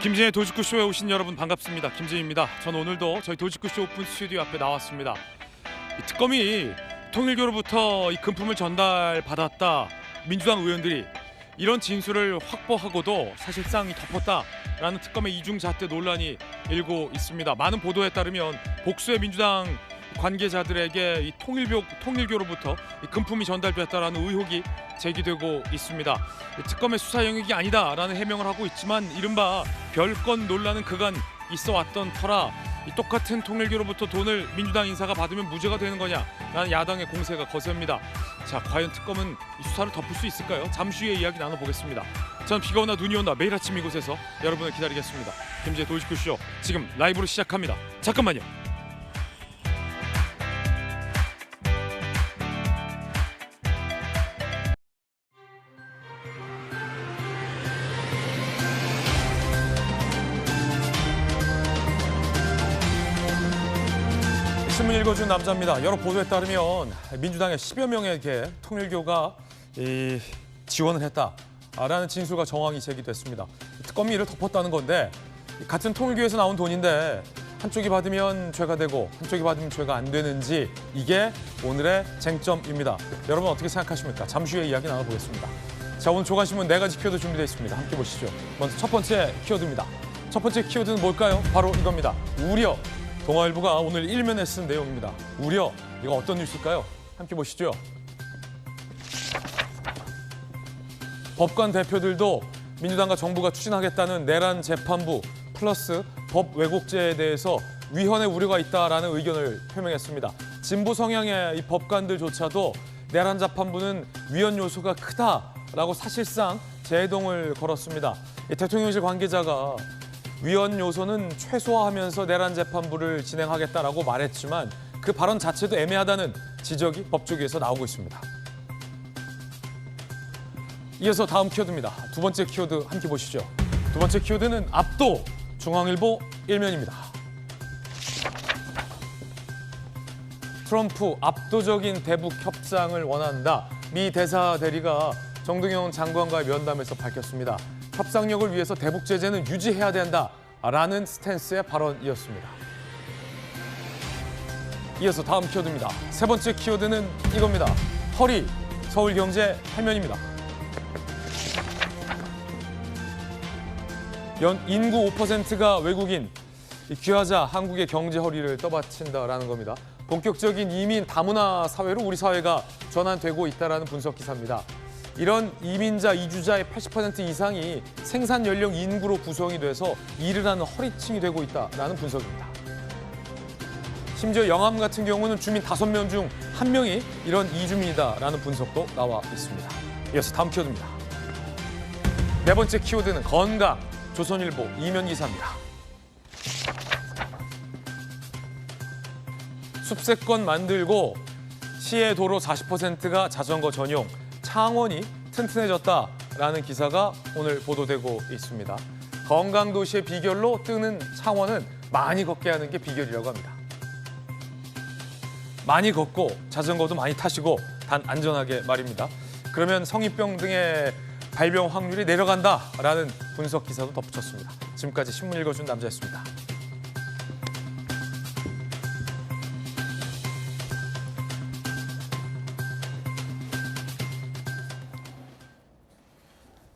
김진의 도직구쇼에 오신 여러분 반갑습니다. 김진입니다. 전 오늘도 저희 도직구쇼 오픈 스튜디오 앞에 나왔습니다. 이 특검이 통일교로부터 이 금품을 전달받았다, 민주당 의원들이 이런 진술을 확보하고도 사실상 덮었다라는 특검의 이중잣대 논란이 일고 있습니다. 많은 보도에 따르면 복수의 민주당 관계자들에게 이 통일교로부터 이 금품이 전달됐다라는 의혹이 제기되고 있습니다. 특검의 수사 영역이 아니다라는 해명을 하고 있지만 이른바 별건 논란은 그간 있어 왔던 터라 이 똑같은 통일교로부터 돈을 민주당 인사가 받으면 무죄가 되는 거냐라는 야당의 공세가 거셉니다. 자, 과연 특검은 이 수사를 덮을 수 있을까요? 잠시 후에 이야기 나눠보겠습니다. 전 비가 오나 눈이 온다 매일 아침 이곳에서 여러분을 기다리겠습니다. 김지의 도직구쇼 지금 라이브로 시작합니다. 잠깐만요. 신문 읽어준 남자입니다. 여러 보도에 따르면 민주당의 10여 명에게 통일교가 지원을 했다라는 진술과 정황이 제기됐습니다. 특검이 이를 덮었다는 건데 같은 통일교에서 나온 돈인데 한쪽이 받으면 죄가 되고 한쪽이 받으면 죄가 안 되는지 이게 오늘의 쟁점입니다. 여러분 어떻게 생각하십니까? 잠시 후에 이야기 나눠보겠습니다. 자, 오늘 조간신문 4가지 키워드 준비되어 있습니다. 함께 보시죠. 먼저 첫 번째 키워드입니다. 첫 번째 키워드는 뭘까요? 바로 이겁니다. 우려. 동아일보가 오늘 일면에 쓴 내용입니다. 우려, 이거 어떤 뉴스일까요? 함께 보시죠. 법관 대표들도 민주당과 정부가 추진하겠다는 내란 재판부 플러스 법 왜곡죄에 대해서 위헌의 우려가 있다라는 의견을 표명했습니다. 진보 성향의 이 법관들조차도 내란 재판부는 위헌 요소가 크다라고 사실상 제동을 걸었습니다. 대통령실 관계자가 위헌 요소는 최소화하면서 내란 재판부를 진행하겠다라고 말했지만 그 발언 자체도 애매하다는 지적이 법조계에서 나오고 있습니다. 이어서 다음 키워드입니다. 두 번째 키워드 함께 보시죠. 두 번째 키워드는 압도, 중앙일보 일면입니다. 트럼프 압도적인 대북 협상을 원한다. 미 대사 대리가 정동영 장관과의 면담에서 밝혔습니다. 협상력을 위해서 대북 제재는 유지해야 된다라는 스탠스의 발언이었습니다. 이어서 다음 키워드입니다. 세 번째 키워드는 이겁니다. 허리, 서울경제 화면입니다. 인구 5%가 외국인, 귀화자 한국의 경제 허리를 떠받친다라는 겁니다. 본격적인 이민 다문화 사회로 우리 사회가 전환되고 있다라는 분석 기사입니다. 이런 이민자, 이주자의 80% 이상이 생산 연령 인구로 구성이 돼서 일을 하는 허리층이 되고 있다라는 분석입니다. 심지어 영암 같은 경우는 주민 5명 중 1명이 이런 이주민이다라는 분석도 나와 있습니다. 이어서 다음 키워드입니다. 네 번째 키워드는 건강, 조선일보 이면 기사입니다. 숲세권 만들고 시의 도로 40%가 자전거 전용, 창원이 튼튼해졌다라는 기사가 오늘 보도되고 있습니다. 건강도시의 비결로 뜨는 창원은 많이 걷게 하는 게 비결이라고 합니다. 많이 걷고 자전거도 많이 타시고 단 안전하게 말입니다. 그러면 성인병 등의 발병 확률이 내려간다라는 분석 기사도 덧붙였습니다. 지금까지 신문 읽어준 남자였습니다.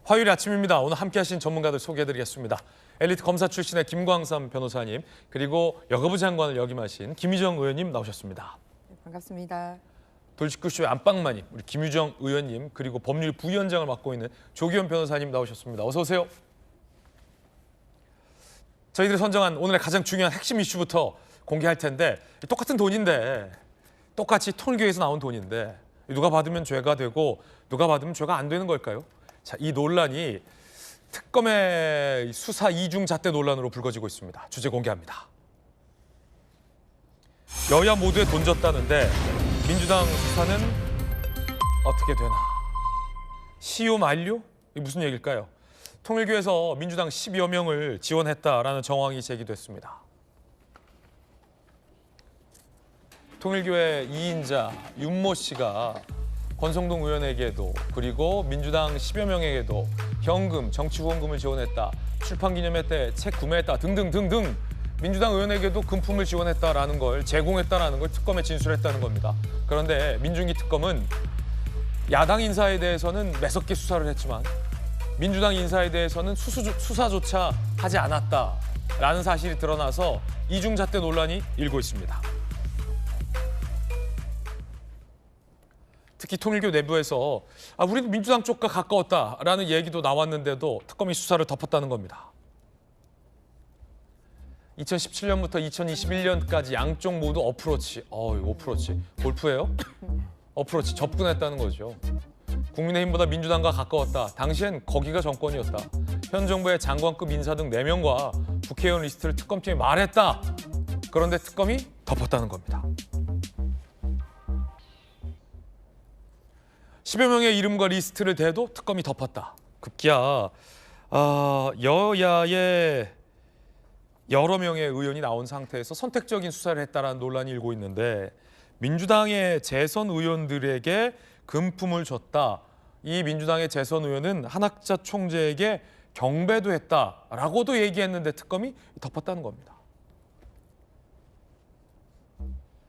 화요일 아침입니다. 오늘 함께하신 전문가들 소개해드리겠습니다. 엘리트 검사 출신의 김광삼 변호사님, 그리고 여가부 장관을 역임하신 김유정 의원님 나오셨습니다. 네, 반갑습니다. 도직구쇼의 안방마님, 우리 김유정 의원님, 그리고 법률 부위원장을 맡고 있는 조기현 변호사님 나오셨습니다. 어서 오세요. 저희들이 선정한 오늘의 가장 중요한 핵심 이슈부터 공개할 텐데, 똑같은 돈인데, 똑같이 통일교에서 나온 돈인데 누가 받으면 죄가 되고 누가 받으면 죄가 안 되는 걸까요? 자, 이 논란이 특검의 수사 이중잣대 논란으로 불거지고 있습니다. 주제 공개합니다. 여야 모두에 돈 줬다는데 민주당 수사는 어떻게 되나? 시효 만료? 이게 무슨 얘기일까요? 통일교에서 민주당 10여 명을 지원했다라는 정황이 제기됐습니다. 통일교의 2인자 윤모 씨가 권성동 의원에게도 그리고 민주당 10여 명에게도 현금, 정치 후원금을 지원했다. 출판기념회 때 책 구매했다. 등등등등 민주당 의원에게도 금품을 지원했다라는 걸 제공했다라는 걸 특검에 진술했다는 겁니다. 그런데 민중기 특검은 야당 인사에 대해서는 매섭게 수사를 했지만 민주당 인사에 대해서는 수사조차 하지 않았다라는 사실이 드러나서 이중잣대 논란이 일고 있습니다. 특히 통일교 내부에서 우리도 민주당 쪽과 가까웠다라는 얘기도 나왔는데도 특검이 수사를 덮었다는 겁니다. 2017년부터 2021년까지 양쪽 모두 어프로치, 어프로치, 골프예요? 어프로치 접근했다는 거죠. 국민의힘보다 민주당과 가까웠다. 당시엔 거기가 정권이었다. 현 정부의 장관급 인사 등 4명과 국회의원 리스트를 특검팀이 말했다. 그런데 특검이 덮었다는 겁니다. 10여 명의 이름과 리스트를 대도 특검이 덮었다. 급기야 여야의 여러 명의 의원이 나온 상태에서 선택적인 수사를 했다라는 논란이 일고 있는데 민주당의 재선 의원들에게 금품을 줬다. 이 민주당의 재선 의원은 한학자 총재에게 경배도 했다라고도 얘기했는데 특검이 덮었다는 겁니다.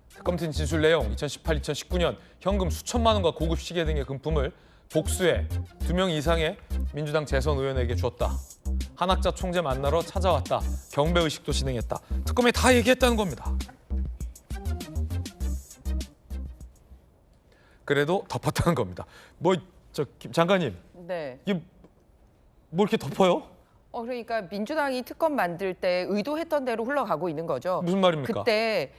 특검팀 진술 내용 2018, 2019년 현금 수천만 원과 고급 시계 등의 금품을 복수해 2명 이상의 민주당 재선 의원에게 줬다. 한학자 총재 만나러 찾아왔다. 경배의식도 진행했다. 특검에 다 얘기했다는 겁니다. 그래도 덮었다는 겁니다. 장관님, 네. 이게 뭐 이렇게 덮어요? 그러니까 민주당이 특검 만들 때 의도했던 대로 흘러가고 있는 거죠. 무슨 말입니까? 그때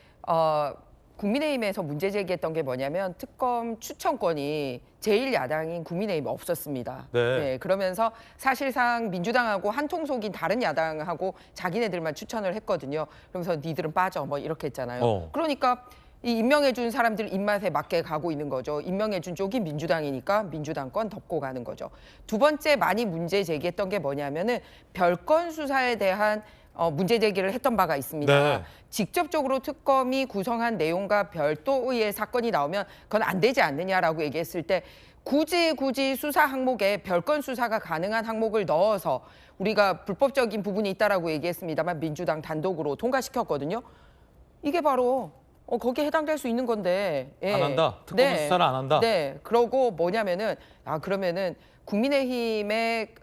국민의힘에서 문제 제기했던 게 뭐냐면 특검 추천권이 제1야당인 국민의힘이 없었습니다. 네. 그러면서 사실상 민주당하고 한통속인 다른 야당하고 자기네들만 추천을 했거든요. 그러면서 니들은 빠져 뭐 이렇게 했잖아요. 그러니까 이 임명해준 사람들 입맛에 맞게 가고 있는 거죠. 임명해준 쪽이 민주당이니까 민주당 건 덮고 가는 거죠. 두 번째 많이 문제 제기했던 게 뭐냐면은 별건 수사에 대한 문제 제기를 했던 바가 있습니다. 네. 직접적으로 특검이 구성한 내용과 별도의 사건이 나오면 그건 안 되지 않느냐라고 얘기했을 때 굳이 수사 항목에 별건 수사가 가능한 항목을 넣어서 우리가 불법적인 부분이 있다라고 얘기했습니다만 민주당 단독으로 통과시켰거든요. 이게 바로 거기에 해당될 수 있는 건데. 안 한다? 특검 수사를 안 한다? 네. 그러고 뭐냐면은 그러면은 국민의힘에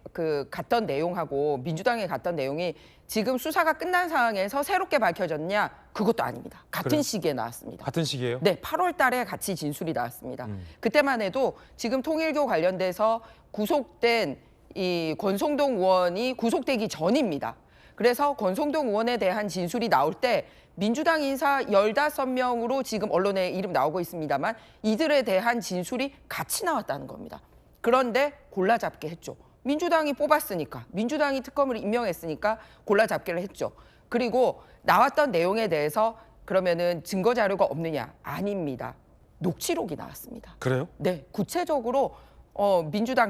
갔던 내용하고 민주당에 갔던 내용이 지금 수사가 끝난 상황에서 새롭게 밝혀졌냐? 그것도 아닙니다. 같은 시기에 나왔습니다. 같은 시기예요? 네, 8월 달에 같이 진술이 나왔습니다. 그때만 해도 지금 통일교 관련돼서 구속된 이 권성동 의원이 구속되기 전입니다. 그래서 권성동 의원에 대한 진술이 나올 때 민주당 인사 15명으로 지금 언론에 이름 나오고 있습니다만 이들에 대한 진술이 같이 나왔다는 겁니다. 그런데 골라잡게 했죠. 민주당이 뽑았으니까, 민주당이 특검을 임명했으니까 골라잡기를 했죠. 그리고 나왔던 내용에 대해서 그러면은 증거 자료가 없느냐? 아닙니다. 녹취록이 나왔습니다. 그래요? 네, 구체적으로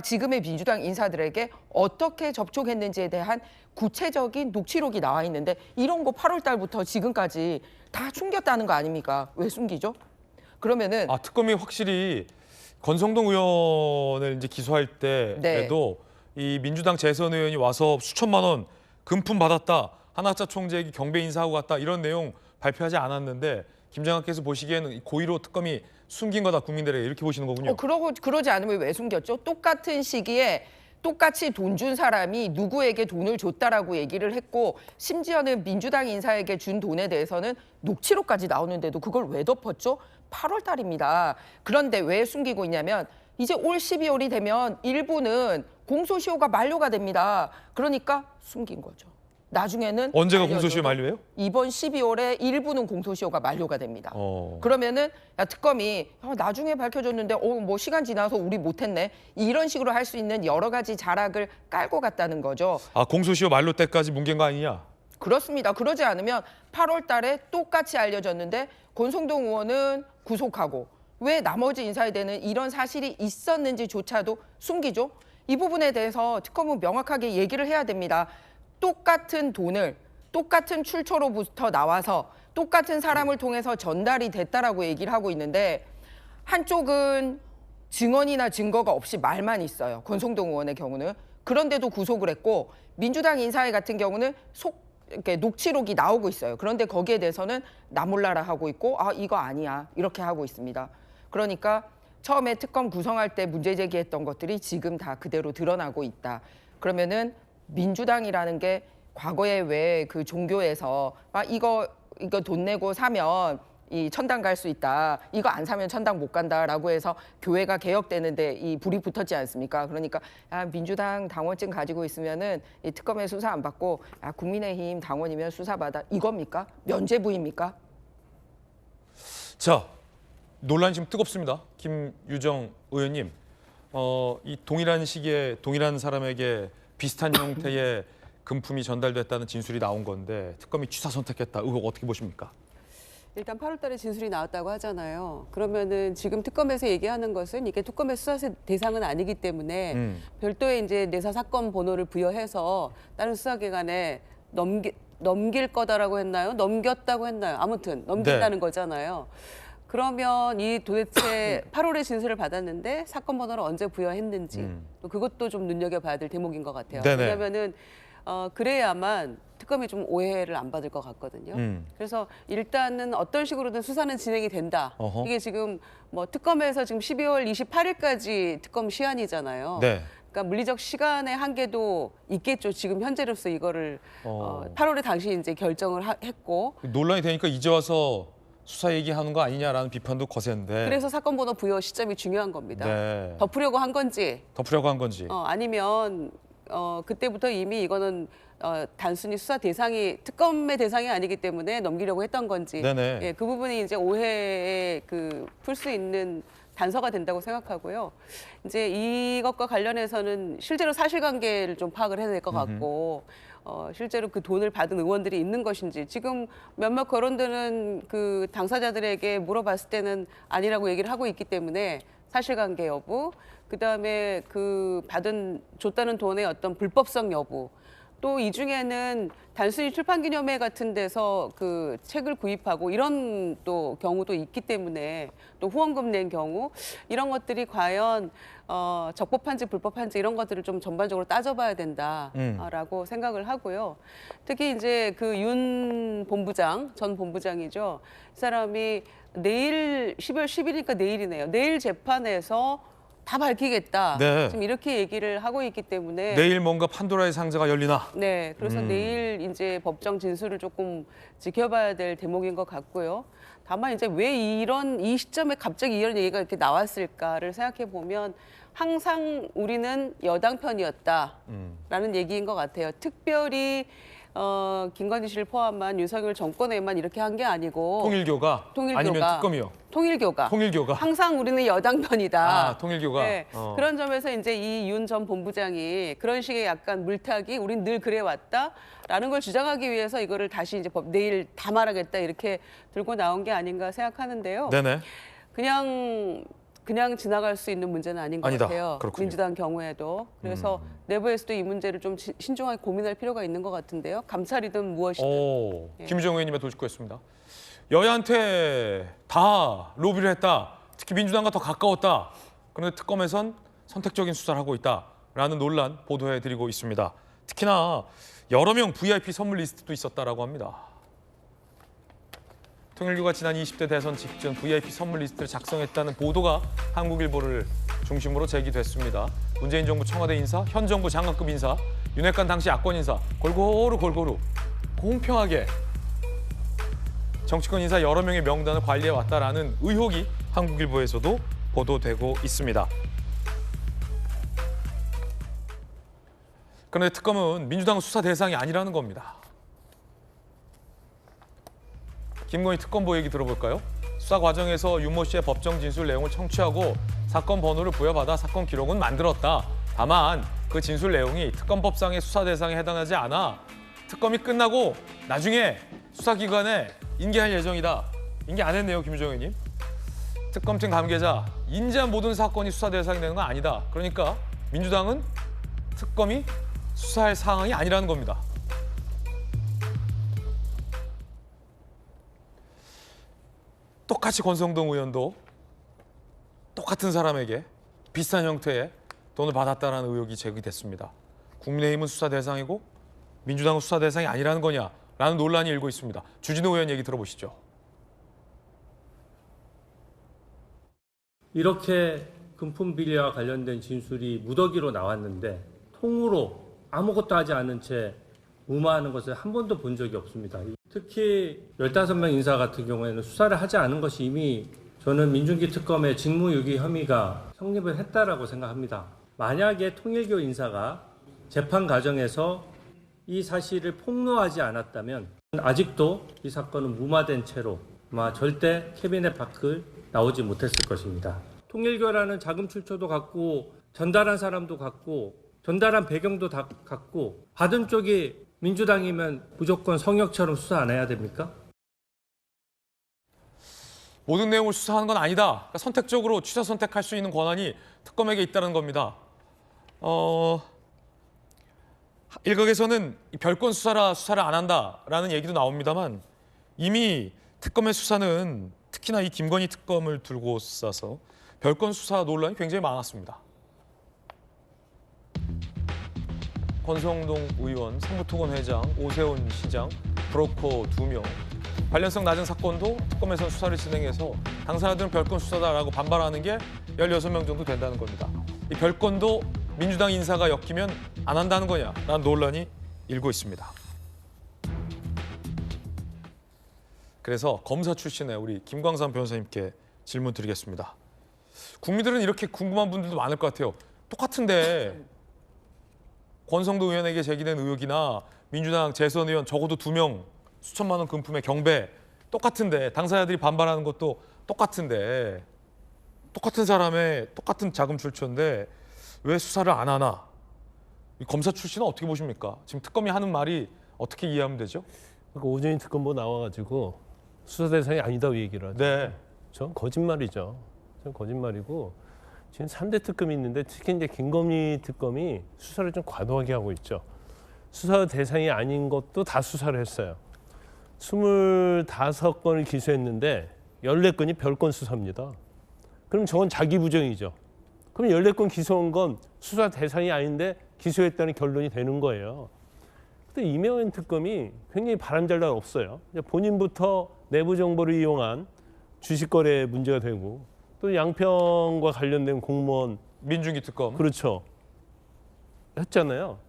지금의 민주당 인사들에게 어떻게 접촉했는지에 대한 구체적인 녹취록이 나와 있는데 이런 거 8월 달부터 지금까지 다 숨겼다는 거 아닙니까? 왜 숨기죠? 그러면은 특검이 확실히 권성동 의원을 이제 기소할 때에도 이 민주당 재선 의원이 와서 수천만 원 금품 받았다. 한학자 총재에게 경배 인사하고 갔다. 이런 내용 발표하지 않았는데 김장관께서 보시기에는 고의로 특검이 숨긴 거다 국민들에게 이렇게 보시는 거군요. 그러지 않으면 왜 숨겼죠? 똑같은 시기에 똑같이 돈 준 사람이 누구에게 돈을 줬다라고 얘기를 했고 심지어는 민주당 인사에게 준 돈에 대해서는 녹취록까지 나오는데도 그걸 왜 덮었죠? 8월 달입니다. 그런데 왜 숨기고 있냐면 이제 올 12월이 되면 일부는 공소시효가 만료가 됩니다. 그러니까 숨긴 거죠. 나중에는 언제가 공소시효 만료예요? 이번 12월에 일부는 공소시효가 만료가 됩니다. 그러면은 특검이 나중에 밝혀졌는데 뭐 시간 지나서 우리 못했네 이런 식으로 할 수 있는 여러 가지 자락을 깔고 갔다는 거죠. 공소시효 만료 때까지 뭉갠 거 아니냐? 그렇습니다. 그러지 않으면 8월 달에 똑같이 알려졌는데 권성동 의원은 구속하고 왜 나머지 인사에 대한 이런 사실이 있었는지조차도 숨기죠. 이 부분에 대해서 특검은 명확하게 얘기를 해야 됩니다. 똑같은 돈을 똑같은 출처로부터 나와서 똑같은 사람을 통해서 전달이 됐다라고 얘기를 하고 있는데 한쪽은 증언이나 증거가 없이 말만 있어요. 권성동 의원의 경우는. 그런데도 구속을 했고 민주당 인사회 같은 경우는 이렇게 녹취록이 나오고 있어요. 그런데 거기에 대해서는 나 몰라라 하고 있고 이거 아니야 이렇게 하고 있습니다. 그러니까 처음에 특검 구성할 때 문제 제기했던 것들이 지금 다 그대로 드러나고 있다. 그러면은 민주당이라는 게 과거에 왜 그 종교에서 이거 돈 내고 사면 이 천당 갈 수 있다. 이거 안 사면 천당 못 간다라고 해서 교회가 개혁되는데 이 불이 붙었지 않습니까? 그러니까 민주당 당원증 가지고 있으면은 이 특검에 수사 안 받고 국민의힘 당원이면 수사 받아 이겁니까? 면죄부입니까? 자, 논란이 지금 뜨겁습니다. 김유정 의원님, 이 동일한 시기에 동일한 사람에게 비슷한 형태의 금품이 전달됐다는 진술이 나온 건데 특검이 취사 선택했다. 의혹 어떻게 보십니까? 일단 8월 달에 진술이 나왔다고 하잖아요. 그러면은 지금 특검에서 얘기하는 것은 이게 특검의 수사 대상은 아니기 때문에 별도의 이제 내사 사건 번호를 부여해서 다른 수사기관에 넘길 거다라고 했나요? 넘겼다고 했나요? 아무튼 넘긴다는 거잖아요. 그러면 이 도대체 8월에 진술을 받았는데 사건 번호를 언제 부여했는지 또 그것도 좀 눈여겨봐야 될 대목인 것 같아요. 네네. 왜냐하면은 그래야만 특검이 좀 오해를 안 받을 것 같거든요. 그래서 일단은 어떤 식으로든 수사는 진행이 된다. 어허. 이게 지금 뭐 특검에서 지금 12월 28일까지 특검 시한이잖아요. 네. 그러니까 물리적 시간의 한계도 있겠죠. 지금 현재로서 이거를 8월에 당시 이제 결정을 했고 논란이 되니까 이제 와서 수사 얘기하는 거 아니냐라는 비판도 거센데. 그래서 사건 번호 부여 시점이 중요한 겁니다. 네. 덮으려고 한 건지 덮으려고 한 건지. 아니면 그때부터 이미 이거는 단순히 수사 대상이 특검의 대상이 아니기 때문에 넘기려고 했던 건지 네네. 예, 그 부분이 이제 오해에 풀 수 있는 단서가 된다고 생각하고요. 이제 이것과 관련해서는 실제로 사실관계를 좀 파악을 해야 될 것 같고 실제로 그 돈을 받은 의원들이 있는 것인지 지금 몇몇 거론되는 그 당사자들에게 물어봤을 때는 아니라고 얘기를 하고 있기 때문에 사실관계 여부, 그다음에 그 줬다는 돈의 어떤 불법성 여부, 또 이 중에는 단순히 출판기념회 같은 데서 그 책을 구입하고 이런 또 경우도 있기 때문에 또 후원금 낸 경우 이런 것들이 과연 적법한지 불법한지 이런 것들을 좀 전반적으로 따져봐야 된다라고 생각을 하고요. 특히 이제 그 윤 본부장, 전 본부장이죠. 이 사람이 내일 12월 10일이니까 내일이네요. 내일 재판에서 다 밝히겠다. 네. 지금 이렇게 얘기를 하고 있기 때문에 내일 뭔가 판도라의 상자가 열리나? 네, 그래서 내일 이제 법정 진술을 조금 지켜봐야 될 대목인 것 같고요. 다만 이제 왜 이 시점에 갑자기 이런 얘기가 이렇게 나왔을까를 생각해 보면 항상 우리는 여당 편이었다라는 얘기인 것 같아요. 특별히 김건희 씨를 포함한 윤석열 정권에만 이렇게 한 게 아니고 통일교가? 아니면 특검이요? 통일교가. 통일교가. 항상 우리는 여당 편이다. 통일교가. 네. 그런 점에서 이제 이 윤 전 본부장이 그런 식의 약간 물타기, 우린 늘 그래왔다라는 걸 주장하기 위해서 이거를 다시 이제 내일 다 말하겠다 이렇게 들고 나온 게 아닌가 생각하는데요. 네네. 그냥 지나갈 수 있는 문제는 아닌 것 아니다. 같아요. 그렇군요. 민주당 경우에도. 그래서 내부에서도 이 문제를 좀 신중하게 고민할 필요가 있는 것 같은데요. 감찰이든 무엇이든. 김유정 의원님의 도직구였습니다. 여야한테 다 로비를 했다. 특히 민주당과 더 가까웠다. 그런데 특검에선 선택적인 수사를 하고 있다라는 논란 보도해드리고 있습니다. 특히나 여러 명 VIP 선물 리스트도 있었다라고 합니다. 통일교가 지난 20대 대선 직전 VIP 선물 리스트를 작성했다는 보도가 한국일보를 중심으로 제기됐습니다. 문재인 정부 청와대 인사, 현 정부 장관급 인사, 윤핵관 당시 야권 인사 골고루 공평하게 정치권 인사 여러 명의 명단을 관리해왔다라는 의혹이 한국일보에서도 보도되고 있습니다. 그런데 특검은 민주당 수사 대상이 아니라는 겁니다. 김건희 특검보 얘기 들어볼까요? 수사 과정에서 윤모 씨의 법정 진술 내용을 청취하고 사건 번호를 부여받아 사건 기록은 만들었다. 다만 그 진술 내용이 특검법상의 수사 대상에 해당하지 않아 특검이 끝나고 나중에 수사기관에 인계할 예정이다. 인계 안 했네요, 김유정 의원님. 특검팀 관계자, 인지한 모든 사건이 수사 대상이 되는 건 아니다. 그러니까 민주당은 특검이 수사할 상황이 아니라는 겁니다. 똑같이 권성동 의원도 똑같은 사람에게 비슷한 형태의 돈을 받았다라는 의혹이 제기됐습니다. 국민의힘은 수사 대상이고 민주당은 수사 대상이 아니라는 거냐라는 논란이 일고 있습니다. 주진우 의원 얘기 들어보시죠. 이렇게 금품 비리와 관련된 진술이 무더기로 나왔는데 통으로 아무것도 하지 않은 채 무마하는 것을 한 번도 본 적이 없습니다. 특히 15명 인사 같은 경우에는 수사를 하지 않은 것이 이미 저는 민중기 특검의 직무유기 혐의가 성립을 했다라고 생각합니다. 만약에 통일교 인사가 재판 과정에서 이 사실을 폭로하지 않았다면 아직도 이 사건은 무마된 채로 아마 절대 캐비넷 밖을 나오지 못했을 것입니다. 통일교라는 자금 출처도 갖고 전달한 사람도 갖고 전달한 배경도 다 갖고 받은 쪽이 민주당이면 무조건 성역처럼 수사 안 해야 됩니까? 모든 내용을 수사하는 건 아니다. 그러니까 선택적으로 취사 선택할 수 있는 권한이 특검에게 있다는 겁니다. 일각에서는 별건 수사라 수사를 안 한다라는 얘기도 나옵니다만 이미 특검의 수사는 특히나 이 김건희 특검을 둘고 싸서 별건 수사 논란이 굉장히 많았습니다. 권성동 의원, 성북토건 회장, 오세훈 시장, 브로커 2명. 관련성 낮은 사건도 특검에서 수사를 진행해서 당사자들은 별건 수사다라고 반발하는 게 16명 정도 된다는 겁니다. 이 별건도 민주당 인사가 엮이면 안 한다는 거냐라는 논란이 일고 있습니다. 그래서 검사 출신의 우리 김광삼 변호사님께 질문 드리겠습니다. 국민들은 이렇게 궁금한 분들도 많을 것 같아요. 똑같은데 권성도 의원에게 제기된 의혹이나 민주당 재선 의원 적어도 2명 수천만 원 금품의 경배 똑같은데 당사자들이 반발하는 것도 똑같은데 똑같은 사람의 똑같은 자금 출처인데 왜 수사를 안 하나? 검사 출신은 어떻게 보십니까? 지금 특검이 하는 말이 어떻게 이해하면 되죠? 그러니까 오전에 특검보 나와가지고 수사 대상이 아니다고 얘기를 하죠. 네. 전 거짓말이죠. 전 거짓말이고 지금 3대 특검이 있는데 특히 이제 김건희 특검이 수사를 좀 과도하게 하고 있죠. 수사 대상이 아닌 것도 다 수사를 했어요. 25건을 기소했는데 14건이 별건 수사입니다. 그럼 저건 자기 부정이죠. 그럼 14건 기소한 건 수사 대상이 아닌데 기소했다는 결론이 되는 거예요. 근데 이명현 특검이 굉장히 바람잘날 없어요. 본인부터 내부 정보를 이용한 주식 거래 문제가 되고 또 양평과 관련된 공무원 민중기 특검. 그렇죠. 했잖아요.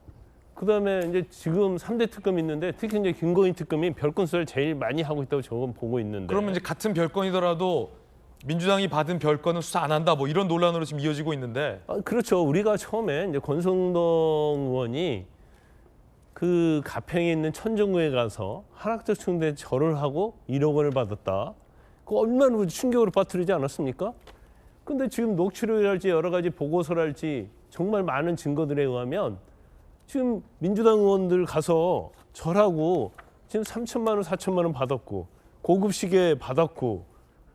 그다음에 이제 지금 3대 특검이 있는데 특히 이제 김건희 특검이 별건 수사를 제일 많이 하고 있다고 저건 보고 있는데. 그러면 이제 같은 별건이더라도 민주당이 받은 별건은 수사 안 한다 뭐 이런 논란으로 지금 이어지고 있는데. 그렇죠. 우리가 처음에 이제 권성동 의원이 그 가평에 있는 천정구에 가서 한학적 총대 절을 하고 1억 원을 받았다. 그 얼마나 충격으로 빠뜨리지 않았습니까? 근데 지금 녹취록이랄지 여러 가지 보고서랄지 정말 많은 증거들에 의하면 지금 민주당 의원들 가서 절하고 지금 3천만 원, 4천만 원 받았고 고급 시계 받았고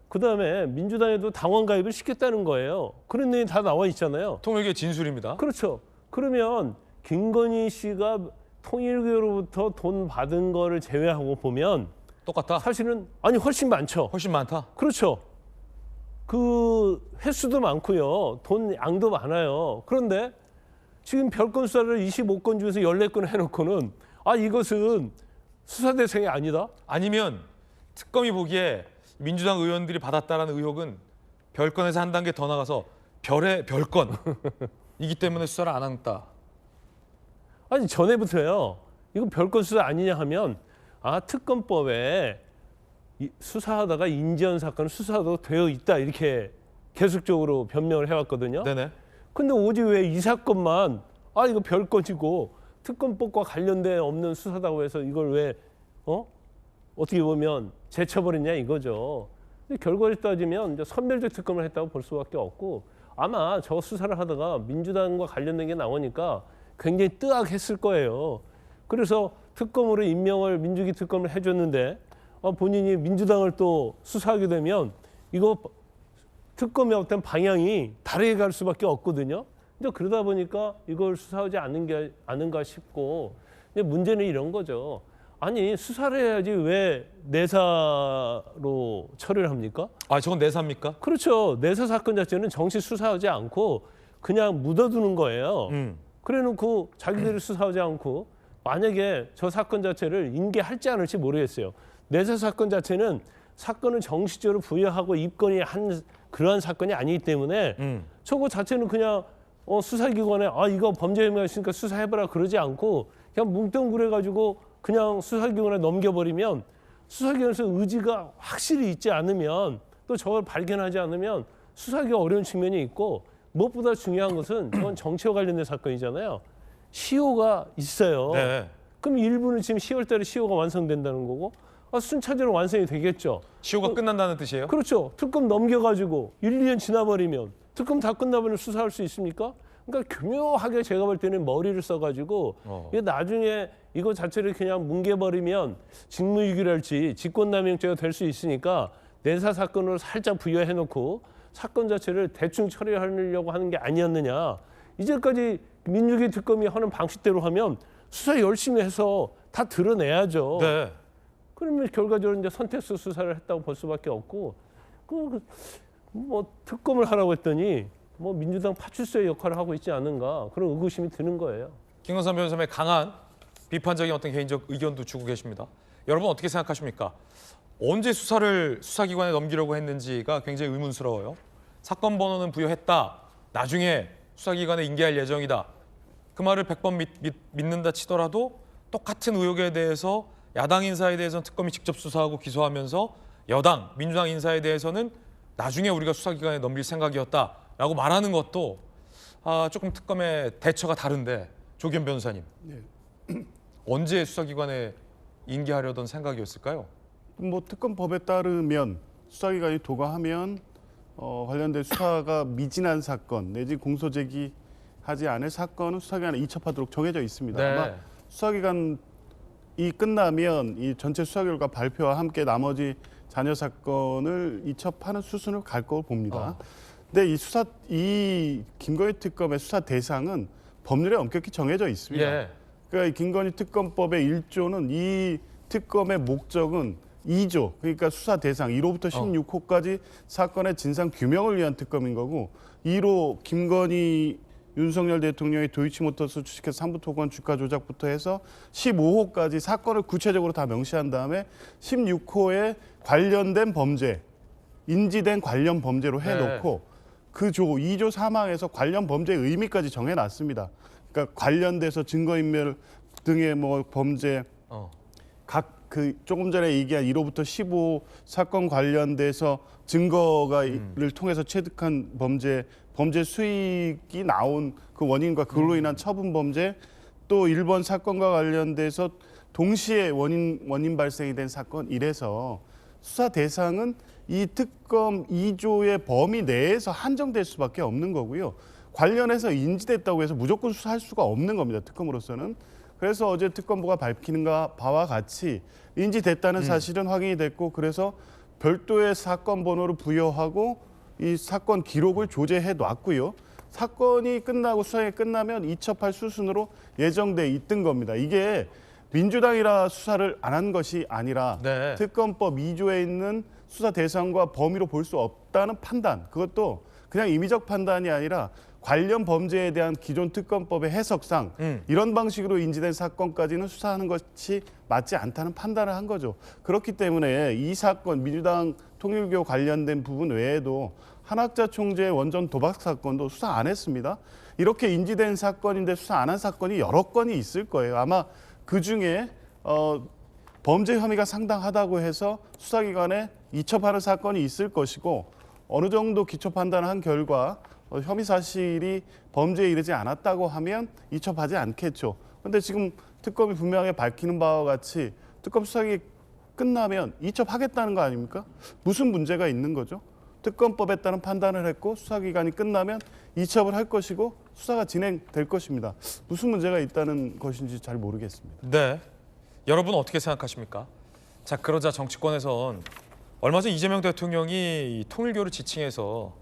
그다음에 민주당에도 당원 가입을 시켰다는 거예요. 그런 내용이 다 나와 있잖아요. 통일교의 진술입니다. 그렇죠. 그러면 김건희 씨가 통일교로부터 돈 받은 거를 제외하고 보면 똑같다? 사실은 아니 훨씬 많죠. 훨씬 많다? 그렇죠. 그 횟수도 많고요. 돈 양도 많아요. 그런데 지금 별건 수사를 25건 중에서 14건 해놓고는 이것은 수사 대상이 아니다? 아니면 특검이 보기에 민주당 의원들이 받았다라는 의혹은 별건에서 한 단계 더 나가서 별의 별건이기 때문에 수사를 안 한다. 아니 전에부터요. 이거 별건 수사 아니냐 하면 특검법에 수사하다가 인지한 사건은 수사도 되어 있다 이렇게 계속적으로 변명을 해왔거든요. 네네. 근데 오직 왜 이 사건만 이거 별건이고 특검법과 관련된 없는 수사다고 해서 이걸 왜 어떻게 보면 제쳐버렸냐 이거죠. 근데 결과를 따지면 이제 선별적 특검을 했다고 볼 수밖에 없고 아마 저 수사를 하다가 민주당과 관련된 게 나오니까 굉장히 뜨악했을 거예요. 그래서 특검으로 임명을 민주기 특검을 해줬는데 본인이 민주당을 또 수사하게 되면 이거 특검의 어떤 방향이 다르게 갈 수밖에 없거든요. 근데 그러다 보니까 이걸 수사하지 않는가 싶고 근데 문제는 이런 거죠. 아니 수사를 해야지 왜 내사로 처리를 합니까? 저건 내사입니까? 그렇죠. 내사 사건 자체는 정식 수사하지 않고 그냥 묻어두는 거예요. 음. 그래놓고 자기들이 수사하지 않고 만약에 저 사건 자체를 인계할지 않을지 모르겠어요. 내사 사건 자체는 사건을 정식적으로 부여하고 입건이 한 그러한 사건이 아니기 때문에 저거 자체는 그냥 수사기관에 이거 범죄 혐의가 있으니까 수사해봐라 그러지 않고 그냥 뭉뚱그려가지고 그냥 수사기관에 넘겨버리면 수사기관에서 의지가 확실히 있지 않으면 또 저걸 발견하지 않으면 수사하기가 어려운 측면이 있고 무엇보다 중요한 것은 저건 정치와 관련된 사건이잖아요. 시효가 있어요. 네. 그럼 일부는 지금 10월 달에 시효가 완성된다는 거고 순차적으로 완성이 되겠죠. 시효가 끝난다는 뜻이에요? 그렇죠. 특검 넘겨가지고 1, 2년 지나버리면 특검 다 끝나버리면 수사할 수 있습니까? 그러니까 교묘하게 제가 볼 때는 머리를 써가지고 이게 나중에 이거 자체를 그냥 뭉개버리면 직무유기랄지 직권남용죄가 될 수 있으니까 내사 사건으로 살짝 부여해놓고 사건 자체를 대충 처리하려고 하는 게 아니었느냐. 이제까지 민주기 특검이 하는 방식대로 하면 수사 열심히 해서 다 드러내야죠. 네. 그러면 결과적으로 이제 선택적 수사를 했다고 볼 수밖에 없고 뭐 특검을 하라고 했더니 뭐 민주당 파출소의 역할을 하고 있지 않은가 그런 의구심이 드는 거예요. 김건삼 변호사의 강한 비판적인 어떤 개인적 의견도 주고 계십니다. 여러분 어떻게 생각하십니까? 언제 수사를 수사기관에 넘기려고 했는지가 굉장히 의문스러워요. 사건 번호는 부여했다. 나중에 수사기관에 인계할 예정이다. 그 말을 100번 믿는다 치더라도 똑같은 의혹에 대해서 야당 인사에 대해서는 특검이 직접 수사하고 기소하면서 여당, 민주당 인사에 대해서는 나중에 우리가 수사기관에 넘길 생각이었다라고 말하는 것도 조금 특검의 대처가 다른데 조기현 변호사님. 언제 수사기관에 인계하려던 생각이었을까요? 뭐 특검법에 따르면 수사기관이 도과하면 관련된 수사가 미진한 사건 내지 공소 제기하지 않을 사건은 수사기관에 이첩하도록 정해져 있습니다. 네. 아마 수사기간이 끝나면 이 전체 수사 결과 발표와 함께 나머지 잔여 사건을 이첩하는 수순을 갈 거로 봅니다. 근데 이 김건희 특검의 수사 대상은 법률에 엄격히 정해져 있습니다. 예. 그러니까 이 김건희 특검법의 1조는 이 특검의 목적은 2조, 그러니까 수사 대상 1호부터 16호까지 사건의 진상 규명을 위한 특검인 거고 2로 김건희 윤석열 대통령이 도이치모터스 주식회사 상부토건 주가 조작부터 해서 15호까지 사건을 구체적으로 다 명시한 다음에 16호에 관련된 범죄, 인지된 관련 범죄로 해놓고 그 조 2조 3항에서 관련 범죄의 의미까지 정해놨습니다. 그러니까 관련돼서 증거인멸 등의 뭐 범죄 각 그 조금 전에 얘기한 1호부터 15 사건 관련돼서 증거를 통해서 체득한 범죄 수익이 나온 그 원인과 그걸로 인한 처분 범죄 또 1번 사건과 관련돼서 동시에 원인 발생이 된 사건 이래서 수사 대상은 이 특검 2조의 범위 내에서 한정될 수밖에 없는 거고요. 관련해서 인지됐다고 해서 무조건 수사할 수가 없는 겁니다. 특검으로서는. 그래서 어제 특검부가 밝히는 바와 같이 인지됐다는 사실은 확인이 됐고 그래서 별도의 사건 번호를 부여하고 이 사건 기록을 조제해 놨고요. 사건이 끝나고 수사가 끝나면 이첩할 수순으로 예정돼 있던 겁니다. 이게 민주당이라 수사를 안 한 것이 아니라 네. 특검법 2조에 있는 수사 대상과 범위로 볼 수 없다는 판단. 그것도 그냥 임의적 판단이 아니라 관련 범죄에 대한 기존 특검법의 해석상 이런 방식으로 인지된 사건까지는 수사하는 것이 맞지 않다는 판단을 한 거죠. 그렇기 때문에 이 사건 민주당 통일교 관련된 부분 외에도 한학자 총재의 원전 도박 사건도 수사 안 했습니다. 이렇게 인지된 사건인데 수사 안 한 사건이 여러 건이 있을 거예요. 아마 그중에 범죄 혐의가 상당하다고 해서 수사기관에 이첩하는 사건이 있을 것이고 어느 정도 기초 판단을 한 결과 혐의 사실이 범죄에 이르지 않았다고 하면 이첩하지 않겠죠. 그런데 지금 특검이 분명하게 밝히는 바와 같이 특검 수사기 끝나면 이첩하겠다는 거 아닙니까? 무슨 문제가 있는 거죠? 특검법에 따른 판단을 했고 수사기간이 끝나면 이첩을 할 것이고 수사가 진행될 것입니다. 무슨 문제가 있다는 것인지 잘 모르겠습니다. 네. 여러분 어떻게 생각하십니까? 자, 그러자 정치권에선 얼마 전 이재명 대통령이 이 통일교를 지칭해서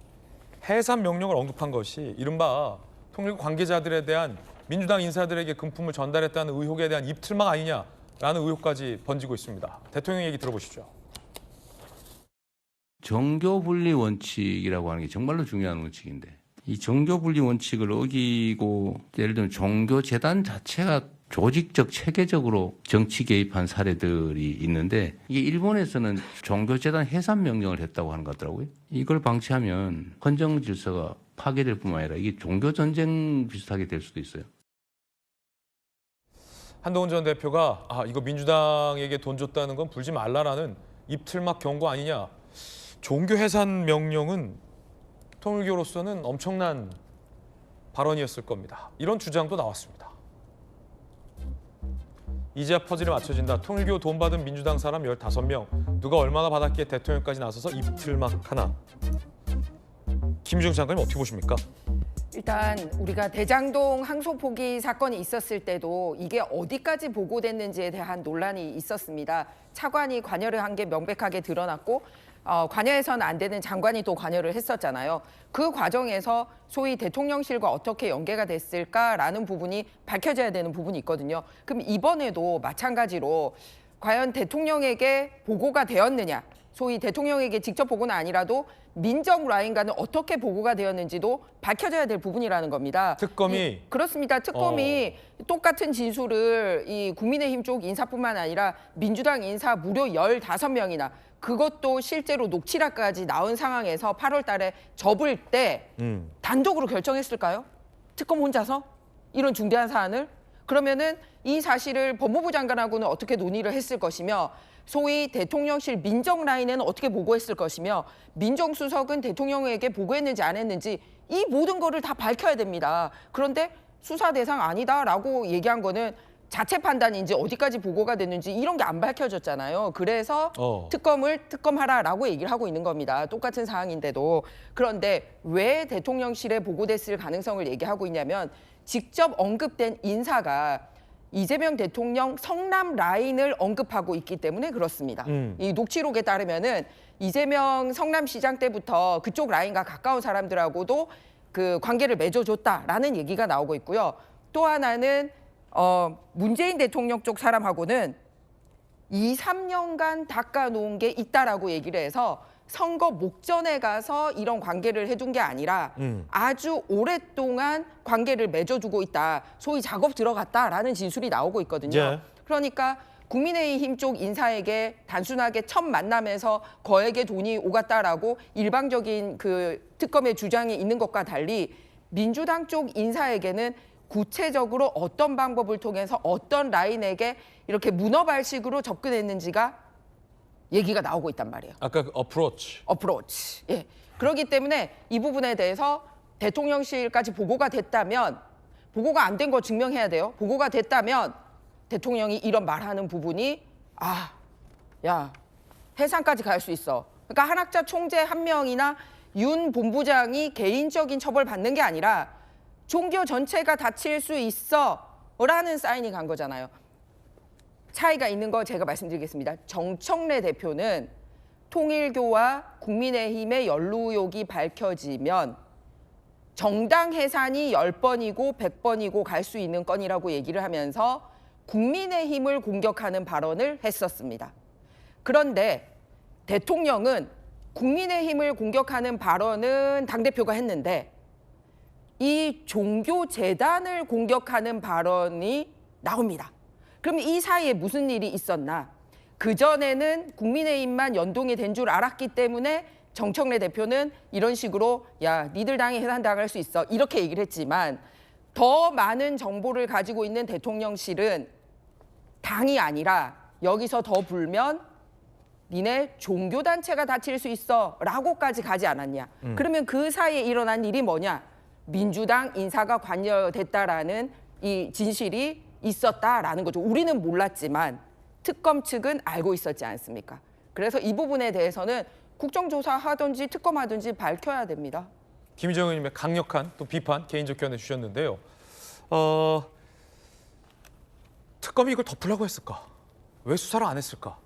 해산 명령을 언급한 것이 이른바 통일교 관계자들에 대한 민주당 인사들에게 금품을 전달했다는 의혹에 대한 입틀막 아니냐라는 의혹까지 번지고 있습니다. 대통령 얘기 들어보시죠. 정교 분리 원칙이라고 하는 게 정말로 중요한 원칙인데 이 종교 분리 원칙을 어기고 예를 들면 종교 재단 자체가 조직적 체계적으로 정치 개입한 사례들이 있는데 이게 일본에서는 종교 재단 해산 명령을 했다고 하는 것 같더라고요. 이걸 방치하면 헌정 질서가 파괴될 뿐만 아니라 이게 종교 전쟁 비슷하게 될 수도 있어요. 한동훈 전 대표가 이거 민주당에게 돈 줬다는 건 불지 말라라는 입틀막 경고 아니냐. 종교 해산 명령은 통일교로서는 엄청난 발언이었을 겁니다. 이런 주장도 나왔습니다. 이제야 퍼즐이 맞춰진다. 통일교 돈 받은 민주당 사람 15명. 누가 얼마나 받았기에 대통령까지 나서서 입틀막 하나. 김유정 장관님 어떻게 보십니까? 일단 우리가 대장동 항소 포기 사건이 있었을 때도 이게 어디까지 보고됐는지에 대한 논란이 있었습니다. 차관이 관여를 한 게 명백하게 드러났고 관여해서는 안 되는 장관이 또 관여를 했었잖아요. 그 과정에서 소위 대통령실과 어떻게 연계가 됐을까라는 부분이 밝혀져야 되는 부분이 있거든요. 그럼 이번에도 마찬가지로 과연 대통령에게 보고가 되었느냐, 소위 대통령에게 직접 보고는 아니라도 민정 라인과는 어떻게 보고가 되었는지도 밝혀져야 될 부분이라는 겁니다. 특검이 그렇습니다. 특검이 똑같은 진술을 이 국민의힘 쪽 인사뿐만 아니라 민주당 인사 무려 15명이나 그것도 실제로 녹취록까지 나온 상황에서 8월 달에 접을 때 단독으로 결정했을까요? 특검 혼자서? 이런 중대한 사안을? 그러면은 이 사실을 법무부 장관하고는 어떻게 논의를 했을 것이며 소위 대통령실 민정 라인에는 어떻게 보고했을 것이며 민정수석은 대통령에게 보고했는지 안 했는지 이 모든 거를 다 밝혀야 됩니다. 그런데 수사 대상 아니다라고 얘기한 거는 자체 판단인지 어디까지 보고가 됐는지 이런 게 안 밝혀졌잖아요. 그래서 특검하라라고 얘기를 하고 있는 겁니다. 똑같은 사항인데도. 그런데 왜 대통령실에 보고됐을 가능성을 얘기하고 있냐면 직접 언급된 인사가 이재명 대통령 성남 라인을 언급하고 있기 때문에 그렇습니다. 이 녹취록에 따르면은 이재명 성남시장 때부터 그쪽 라인과 가까운 사람들하고도 그 관계를 맺어줬다라는 얘기가 나오고 있고요. 또 하나는 문재인 대통령 쪽 사람하고는 2, 3년간 닦아놓은 게 있다라고 얘기를 해서 선거 목전에 가서 이런 관계를 해둔 게 아니라 아주 오랫동안 관계를 맺어두고 있다. 소위 작업 들어갔다라는 진술이 나오고 있거든요. 예. 그러니까 국민의힘 쪽 인사에게 단순하게 첫 만남에서 거액의 돈이 오갔다라고 일방적인 그 특검의 주장이 있는 것과 달리 민주당 쪽 인사에게는 구체적으로 어떤 방법을 통해서 어떤 라인에게 이렇게 문어발식으로 접근했는지가 얘기가 나오고 있단 말이에요. 아까 그 어프로치. 예. 그렇기 때문에 이 부분에 대해서 대통령실까지 보고가 됐다면 보고가 안 된 거 증명해야 돼요. 보고가 됐다면 대통령이 이런 말하는 부분이 야, 해상까지 갈 수 있어. 그러니까 한학자 총재 한 명이나 윤 본부장이 개인적인 처벌 받는 게 아니라 종교 전체가 다칠 수 있어라는 사인이 간 거잖아요. 차이가 있는 거 제가 말씀드리겠습니다. 정청래 대표는 통일교와 국민의힘의 연루 의혹이 밝혀지면 정당 해산이 10번이고 100번이고 갈 수 있는 건이라고 얘기를 하면서 국민의힘을 공격하는 발언을 했었습니다. 그런데 대통령은 국민의힘을 공격하는 발언은 당대표가 했는데 이 종교재단을 공격하는 발언이 나옵니다. 그럼 이 사이에 무슨 일이 있었나? 그전에는 국민의힘만 연동이 된 줄 알았기 때문에 정청래 대표는 이런 식으로 야, 니들 당이 해산당할 수 있어. 이렇게 얘기를 했지만 더 많은 정보를 가지고 있는 대통령실은 당이 아니라 여기서 더 불면 니네 종교단체가 다칠 수 있어 라고까지 가지 않았냐. 그러면 그 사이에 일어난 일이 뭐냐. 민주당 인사가 관여됐다라는 이 진실이 있었다라는 거죠. 우리는 몰랐지만 특검 측은 알고 있었지 않습니까? 그래서 이 부분에 대해서는 국정조사 하든지 특검하든지 밝혀야 됩니다. 김희정 의원님의 강력한 또 비판 개인적 견해 주셨는데요. 특검이 이걸 덮으려고 했을까? 왜 수사를 안 했을까?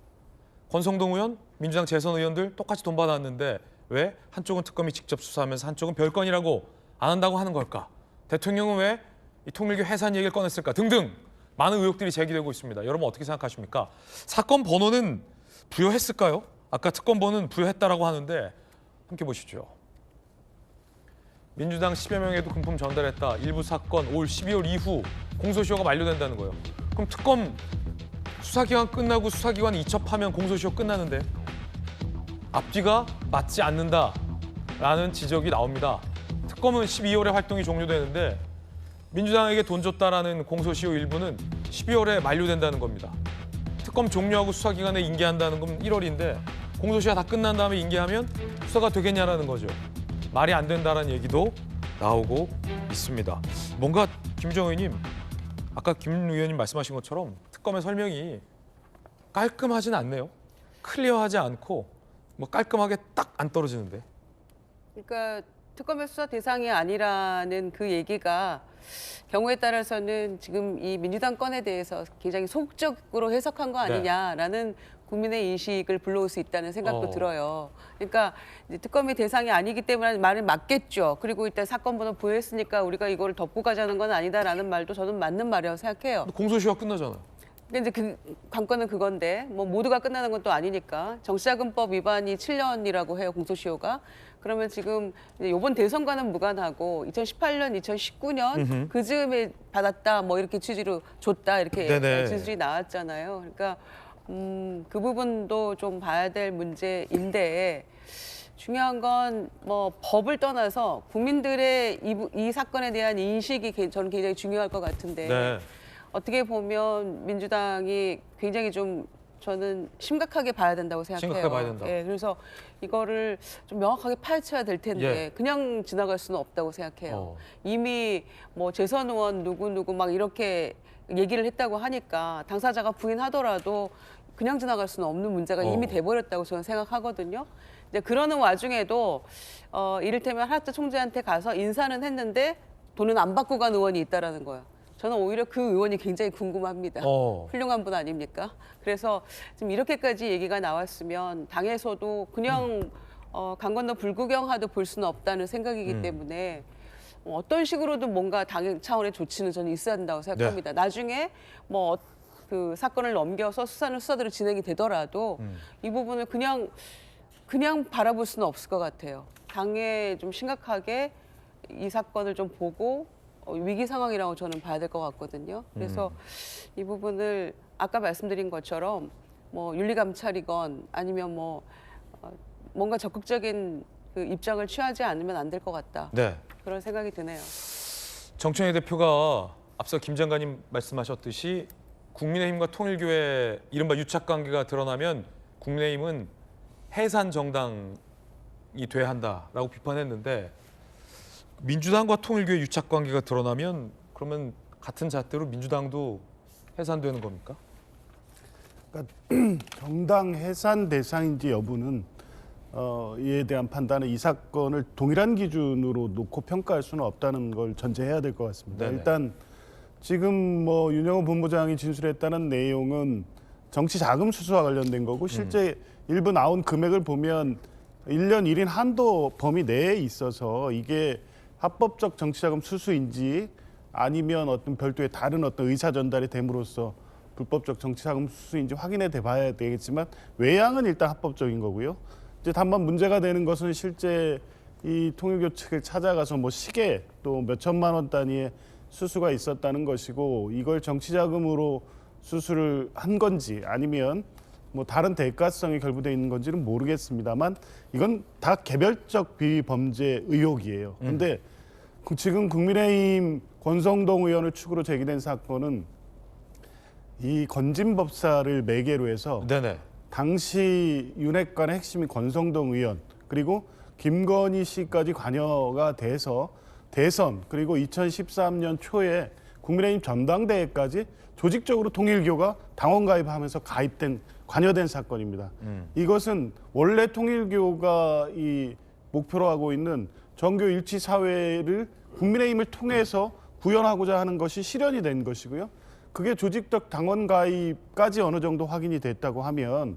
권성동 의원, 민주당 재선 의원들 똑같이 돈 받았는데 왜 한쪽은 특검이 직접 수사하면서 한쪽은 별건이라고 안 한다고 하는 걸까? 대통령은 왜 이 통일교 해산 얘기를 꺼냈을까? 등등 많은 의혹들이 제기되고 있습니다. 여러분 어떻게 생각하십니까? 사건 번호는 부여했을까요? 아까 특검 번호는 부여했다라고 하는데 함께 보시죠. 민주당 10여 명에도 금품 전달했다. 일부 사건 올 12월 이후 공소시효가 만료된다는 거예요. 그럼 특검 수사기간 끝나고 수사기관 이첩하면 공소시효 끝나는데 앞뒤가 맞지 않는다라는 지적이 나옵니다. 특검은 12월에 활동이 종료되는데 민주당에게 돈 줬다라는 공소시효 일부는 12월에 만료된다는 겁니다. 특검 종료하고 수사기간에 인계한다는 건 1월인데 공소시효가 다 끝난 다음에 인계하면 수사가 되겠냐라는 거죠. 말이 안 된다라는 얘기도 나오고 있습니다. 뭔가 김정의님 아까 김 의원님 말씀하신 것처럼 특검의 설명이 깔끔하진 않네요. 클리어하지 않고 뭐 깔끔하게 딱 안 떨어지는데. 그러니까 특검의 수사 대상이 아니라는 그 얘기가 경우에 따라서는 지금 이 민주당 건에 대해서 굉장히 소극적으로 해석한 거 아니냐라는 국민의 인식을 불러올 수 있다는 생각도 들어요. 그러니까 이제 특검이 대상이 아니기 때문에 말은 맞겠죠. 그리고 일단 사건 번호 부여했으니까 우리가 이거를 덮고 가자는 건 아니다라는 말도 저는 맞는 말이라고 생각해요. 공소시효가 끝나잖아요. 근데 이제 그 관건은 그건데 뭐 모두가 끝나는 건 또 아니니까 정치자금법 위반이 7년이라고 해요, 공소시효가. 그러면 지금 이번 대선과는 무관하고 2018년, 2019년 그 즈음에 받았다 뭐 이렇게 취지로 줬다 이렇게 네네. 진술이 나왔잖아요. 그러니까 그 부분도 좀 봐야 될 문제인데 중요한 건 뭐 법을 떠나서 국민들의 이 사건에 대한 인식이 저는 굉장히 중요할 것 같은데 네. 어떻게 보면 민주당이 굉장히 좀 저는 심각하게 봐야 된다고 생각해요. 심각하게 봐야 된다. 예, 그래서 이거를 좀 명확하게 파헤쳐야 될 텐데 예. 그냥 지나갈 수는 없다고 생각해요. 이미 뭐 재선 의원 누구 막 이렇게 얘기를 했다고 하니까 당사자가 부인하더라도 그냥 지나갈 수는 없는 문제가 이미 돼버렸다고 저는 생각하거든요. 근데 그러는 와중에도 이를테면 하라트 총재한테 가서 인사는 했는데 돈은 안 받고 간 의원이 있다라는 거예요. 저는 오히려 그 의원이 굉장히 궁금합니다. 훌륭한 분 아닙니까? 그래서 지금 이렇게까지 얘기가 나왔으면 당에서도 그냥 강 건너 불구경하도 볼 수는 없다는 생각이기 때문에 어떤 식으로든 뭔가 당 차원의 조치는 저는 있어야 된다고 생각합니다. 나중에 뭐 그 사건을 넘겨서 수사대로 진행이 되더라도 이 부분을 그냥 바라볼 수는 없을 것 같아요. 당에 좀 심각하게 이 사건을 좀 보고 위기 상황이라고 저는 봐야 될 것 같거든요. 그래서 이 부분을 아까 말씀드린 것처럼 뭐 윤리감찰이건 아니면 뭐 뭔가 적극적인 그 입장을 취하지 않으면 안 될 것 같다. 네. 그런 생각이 드네요. 정청래 대표가 앞서 김 장관님 말씀하셨듯이 국민의힘과 통일교의 이른바 유착관계가 드러나면 국민의힘은 해산 정당이 돼야 한다라고 비판했는데 민주당과 통일교의 유착관계가 드러나면 그러면 같은 잣대로 민주당도 해산되는 겁니까? 그러니까 정당 해산 대상인지 여부는 이에 대한 판단은 이 사건을 동일한 기준으로 놓고 평가할 수는 없다는 걸 전제해야 될 것 같습니다. 네네. 일단 지금 뭐 윤영호 본부장이 진술했다는 내용은 정치 자금 수수와 관련된 거고 실제 일부 나온 금액을 보면 1년 1인 한도 범위 내에 있어서 이게 합법적 정치자금 수수인지 아니면 어떤 별도의 다른 어떤 의사 전달이 됨으로써 불법적 정치자금 수수인지 확인해 봐야 되겠지만 외양은 일단 합법적인 거고요. 이제 다만 문제가 되는 것은 실제 이 통일교 측을 찾아가서 뭐 시계 또 몇 천만 원 단위의 수수가 있었다는 것이고 이걸 정치자금으로 수수를 한 건지 아니면 뭐 다른 대가성이 결부되어 있는 건지는 모르겠습니다만 이건 다 개별적 비범죄 의혹이에요. 근데 지금 국민의힘 권성동 의원을 축으로 제기된 사건은 이 건진법사를 매개로 해서 네네. 당시 윤핵관의 핵심인 권성동 의원 그리고 김건희 씨까지 관여가 돼서 대선 그리고 2013년 초에 국민의힘 전당대회까지 조직적으로 통일교가 당원 가입하면서 관여된 사건입니다. 이것은 원래 통일교가 이 목표로 하고 있는 정교 일치 사회를 국민의힘을 통해서 구현하고자 하는 것이 실현이 된 것이고요. 그게 조직적 당원 가입까지 어느 정도 확인이 됐다고 하면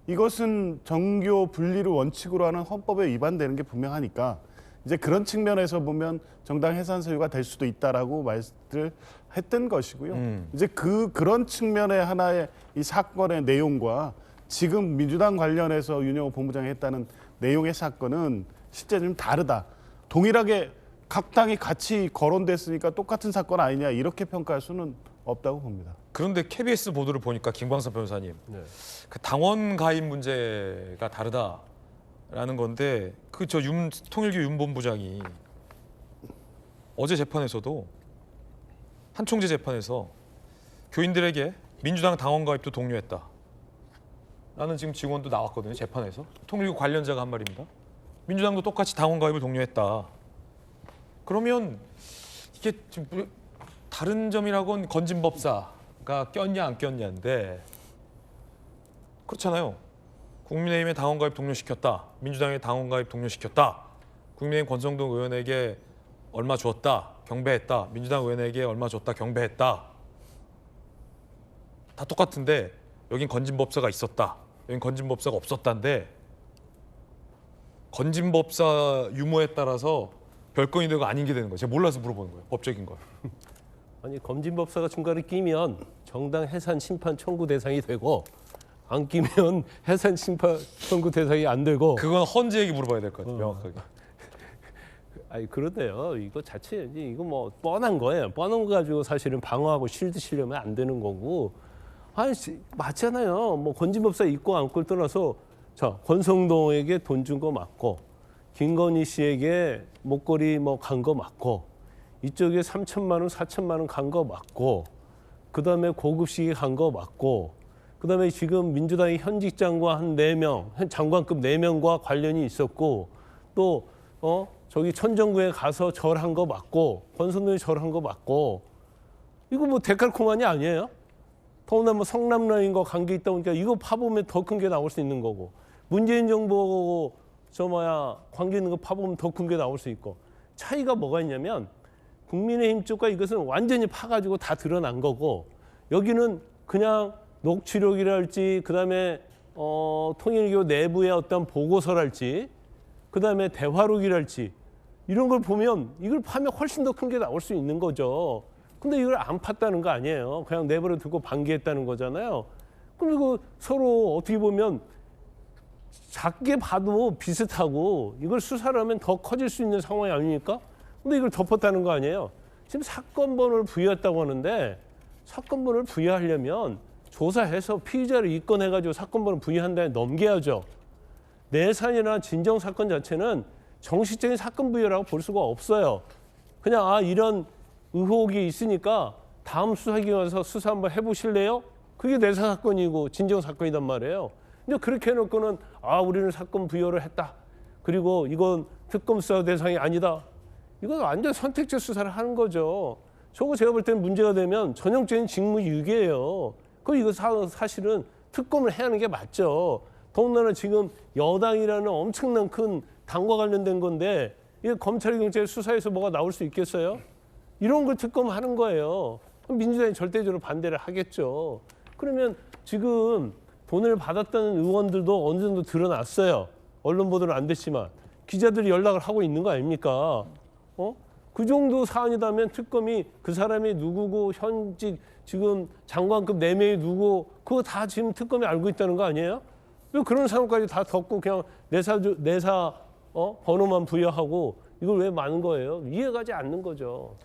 이것은 정교 분리를 원칙으로 하는 헌법에 위반되는 게 분명하니까 이제 그런 측면에서 보면 정당 해산 사유가 될 수도 있다라고 말씀을 했던 것이고요. 이제 그런 측면의 하나의 이 사건의 내용과 지금 민주당 관련해서 윤영호 본부장이 했다는 내용의 사건은 실제 좀 다르다. 동일하게 각 당이 같이 거론됐으니까 똑같은 사건 아니냐 이렇게 평가할 수는 없다고 봅니다. 그런데 KBS 보도를 보니까 김광석 변호사님, 네. 그 당원 가입 문제가 다르다라는 건데 그 저 통일교 윤본부장이 어제 재판에서도 한 총재 재판에서 교인들에게 민주당 당원 가입도 독려했다. 라는 지금 증언도 나왔거든요. 재판에서. 통일교 관련자가 한 말입니다. 민주당도 똑같이 당원 가입을 독려했다. 그러면 이게 지금 다른 점이라고는 건진법사가 꼈냐 안 꼈냐인데 그렇잖아요. 국민의힘의 당원 가입 독려시켰다. 민주당의 당원 가입 독려시켰다. 국민의힘 권성동 의원에게 얼마 줬다. 경배했다. 민주당 의원에게 얼마 줬다. 경배했다. 다 똑같은데 여긴 건진법사가 있었다. 여긴 건진법사가 없었다인데 건진법사 유무에 따라서 별건이 되고 아닌 게 되는 거예요. 제가 몰라서 물어보는 거예요. 법적인 걸. 아니 검진법사가 중간에 끼면 정당 해산 심판 청구 대상이 되고 안 끼면 해산 심판 청구 대상이 안 되고. 그건 헌재에게 물어봐야 될 것 같아요. 명확하게. 아니 그런데요. 이거 자체 이거 뭐 뻔한 거예요. 뻔한 거 가지고 사실은 방어하고 실드 치려면 안 되는 거고. 아니 맞잖아요. 뭐 건진법사 있고 안고를 떠나서 자 권성동에게 돈 준 거 맞고 김건희 씨에게 목걸이 뭐 간 거 맞고 이쪽에 3천만 원, 4천만 원 간 거 맞고 그다음에 고급 시계 간 거 맞고 그다음에 지금 민주당의 현직 장관 한 4명, 장관급 4명과 관련이 있었고 또 저기 천정구에 가서 절한 거 맞고 권성동이 절한 거 맞고 이거 뭐 데칼코마니 아니에요? 더구나 뭐 성남라인과 관계 있다 보니까 이거 파보면 더 큰 게 나올 수 있는 거고 문재인 정부 관계 있는 거 파보면 더 큰 게 나올 수 있고 차이가 뭐가 있냐면 국민의힘 쪽과 이것은 완전히 파가지고 다 드러난 거고 여기는 그냥 녹취록이랄지 그다음에 통일교 내부의 어떤 보고서랄지 그다음에 대화록이랄지 이런 걸 보면 이걸 파면 훨씬 더 큰 게 나올 수 있는 거죠. 근데 이걸 안 팠다는 거 아니에요. 그냥 내버려 두고 방기했다는 거잖아요. 그럼 이거 서로 어떻게 보면 작게 봐도 비슷하고 이걸 수사를 하면 더 커질 수 있는 상황이 아닙니까? 근데 이걸 덮었다는 거 아니에요. 지금 사건 번호를 부여했다고 하는데 사건 번호를 부여하려면 조사해서 피의자를 입건해가지고 사건 번호 부여한 다음에 넘겨야죠. 내산이나 진정 사건 자체는 정식적인 사건 부여라고 볼 수가 없어요. 그냥 이런 의혹이 있으니까 다음 수사기관에서 수사 한번 해보실래요? 그게 내사 사건이고 진정 사건이란 말이에요. 근데 그렇게 해놓고는 우리는 사건 부여를 했다. 그리고 이건 특검 수사 대상이 아니다. 이건 완전 선택적 수사를 하는 거죠. 저거 제가 볼 때는 문제가 되면 전형적인 직무유기예요. 이거 사실은 특검을 해야 하는 게 맞죠. 더군다나 지금 여당이라는 엄청난 큰 당과 관련된 건데 이게 검찰 경찰 수사에서 뭐가 나올 수 있겠어요? 이런 걸 특검하는 거예요. 그럼 민주당이 절대적으로 반대를 하겠죠. 그러면 지금 돈을 받았다는 의원들도 어느 정도 드러났어요. 언론 보도는 안 됐지만 기자들이 연락을 하고 있는 거 아닙니까? 그 정도 사안이라면 특검이 그 사람이 누구고 현직 지금 장관급 4명이 누구 그거 다 지금 특검이 알고 있다는 거 아니에요? 왜 그런 사람까지 다 덮고 그냥 내사 번호만 부여하고 이걸 왜 많은 거예요? 이해가지 않는 거죠.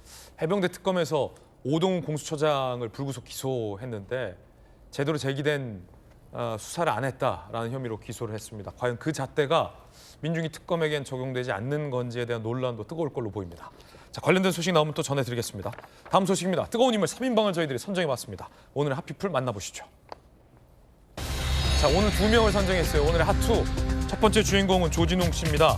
해병대 특검에서 오동훈 공수처장을 불구속 기소했는데 제대로 제기된 수사를 안 했다라는 혐의로 기소를 했습니다. 과연 그 잣대가 민중이 특검에겐 적용되지 않는 건지에 대한 논란도 뜨거울 걸로 보입니다. 자, 관련된 소식 나오면 또 전해드리겠습니다. 다음 소식입니다. 뜨거운 인물 3인방을 저희들이 선정해봤습니다. 오늘의 핫피플 만나보시죠. 자, 오늘 2명을 선정했어요. 오늘의 핫투. 첫 번째 주인공은 조진웅 씨입니다.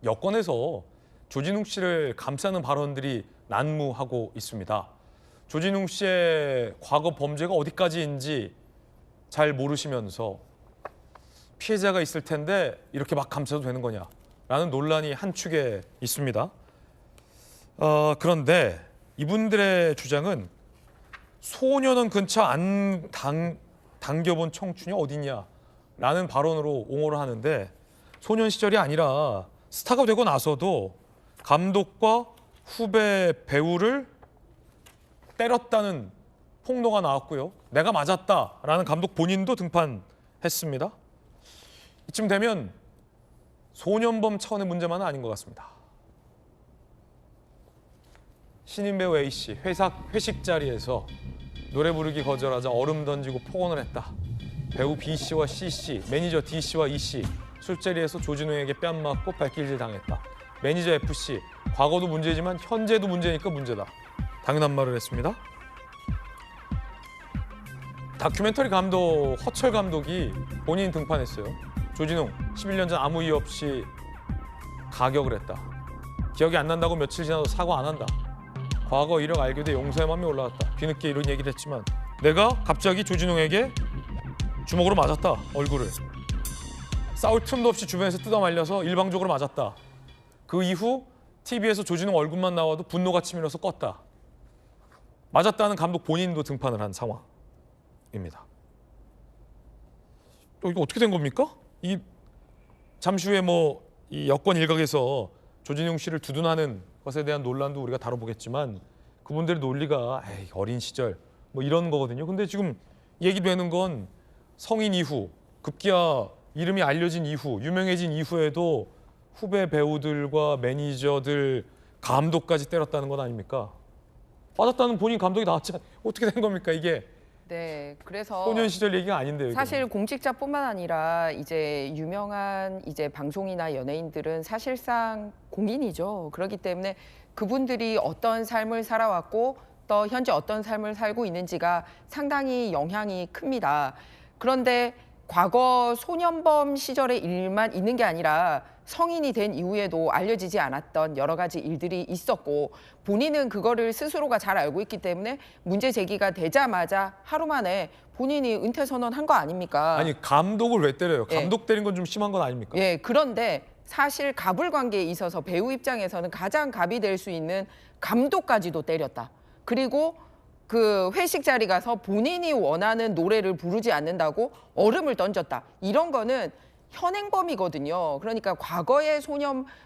여권에서 조진웅 씨를 감싸는 발언들이 난무하고 있습니다. 조진웅 씨의 과거 범죄가 어디까지인지 잘 모르시면서 피해자가 있을 텐데 이렇게 막 감싸도 되는 거냐라는 논란이 한 축에 있습니다. 그런데 이분들의 주장은 소년원 근처 안 당겨본 청춘이 어딨냐라는 발언으로 옹호를 하는데 소년 시절이 아니라 스타가 되고 나서도 감독과 후배 배우를 때렸다는 폭로가 나왔고요. 내가 맞았다라는 감독 본인도 등판했습니다. 이쯤 되면 소년범 차원의 문제만은 아닌 것 같습니다. 신인 배우 A씨 회식 자리에서 노래 부르기 거절하자 얼음 던지고 폭언을 했다. 배우 B씨와 C씨, 매니저 D씨와 E씨 술자리에서 조진웅에게 뺨 맞고 발길질 당했다. 매니저 F씨, 과거도 문제지만 현재도 문제니까 문제다. 당연한 말을 했습니다. 다큐멘터리 감독 허철 감독이 본인 등판했어요. 조진웅 11년 전 아무 이유 없이 가격을 했다. 기억이 안 난다고 며칠 지나도 사과 안 한다. 과거 이력 알게 돼 용서의 마음이 올라왔다. 뒤늦게 이런 얘기를 했지만 내가 갑자기 조진웅에게 주먹으로 맞았다. 얼굴을. 싸울 틈도 없이 주변에서 뜯어 말려서 일방적으로 맞았다. 그 이후 TV에서 조진웅 얼굴만 나와도 분노가 치밀어서 껐다. 맞았다는 감독 본인도 등판을 한 상황입니다. 이거 어떻게 된 겁니까? 이 잠시 후에 이 여권 일각에서 조진웅 씨를 두둔하는 것에 대한 논란도 우리가 다뤄보겠지만 그분들의 논리가 에이, 어린 시절 이런 거거든요. 근데 지금 얘기되는 건 성인 이후 급기야 이름이 알려진 이후 유명해진 이후에도 후배 배우들과 매니저들 감독까지 때렸다는 건 아닙니까? 맞았다는 본인 감독이 나왔지 어떻게 된 겁니까 이게? 네, 그래서 소년 시절 얘기가 아닌데요. 사실 공직자뿐만 아니라 이제 유명한 이제 방송이나 연예인들은 사실상 공인이죠. 그렇기 때문에 그분들이 어떤 삶을 살아왔고 또 현재 어떤 삶을 살고 있는지가 상당히 영향이 큽니다. 그런데 과거 소년범 시절의 일만 있는 게 아니라 성인이 된 이후에도 알려지지 않았던 여러 가지 일들이 있었고 본인은 그거를 스스로가 잘 알고 있기 때문에 문제 제기가 되자마자 하루 만에 본인이 은퇴 선언한 거 아닙니까? 아니 감독을 왜 때려요? 예. 감독 때린 건 좀 심한 건 아닙니까? 예, 그런데 사실 갑을 관계에 있어서 배우 입장에서는 가장 갑이 될 수 있는 감독까지도 때렸다. 그리고 그 회식 자리 가서 본인이 원하는 노래를 부르지 않는다고 얼음을 던졌다. 이런 거는 현행범이거든요. 그러니까 과거에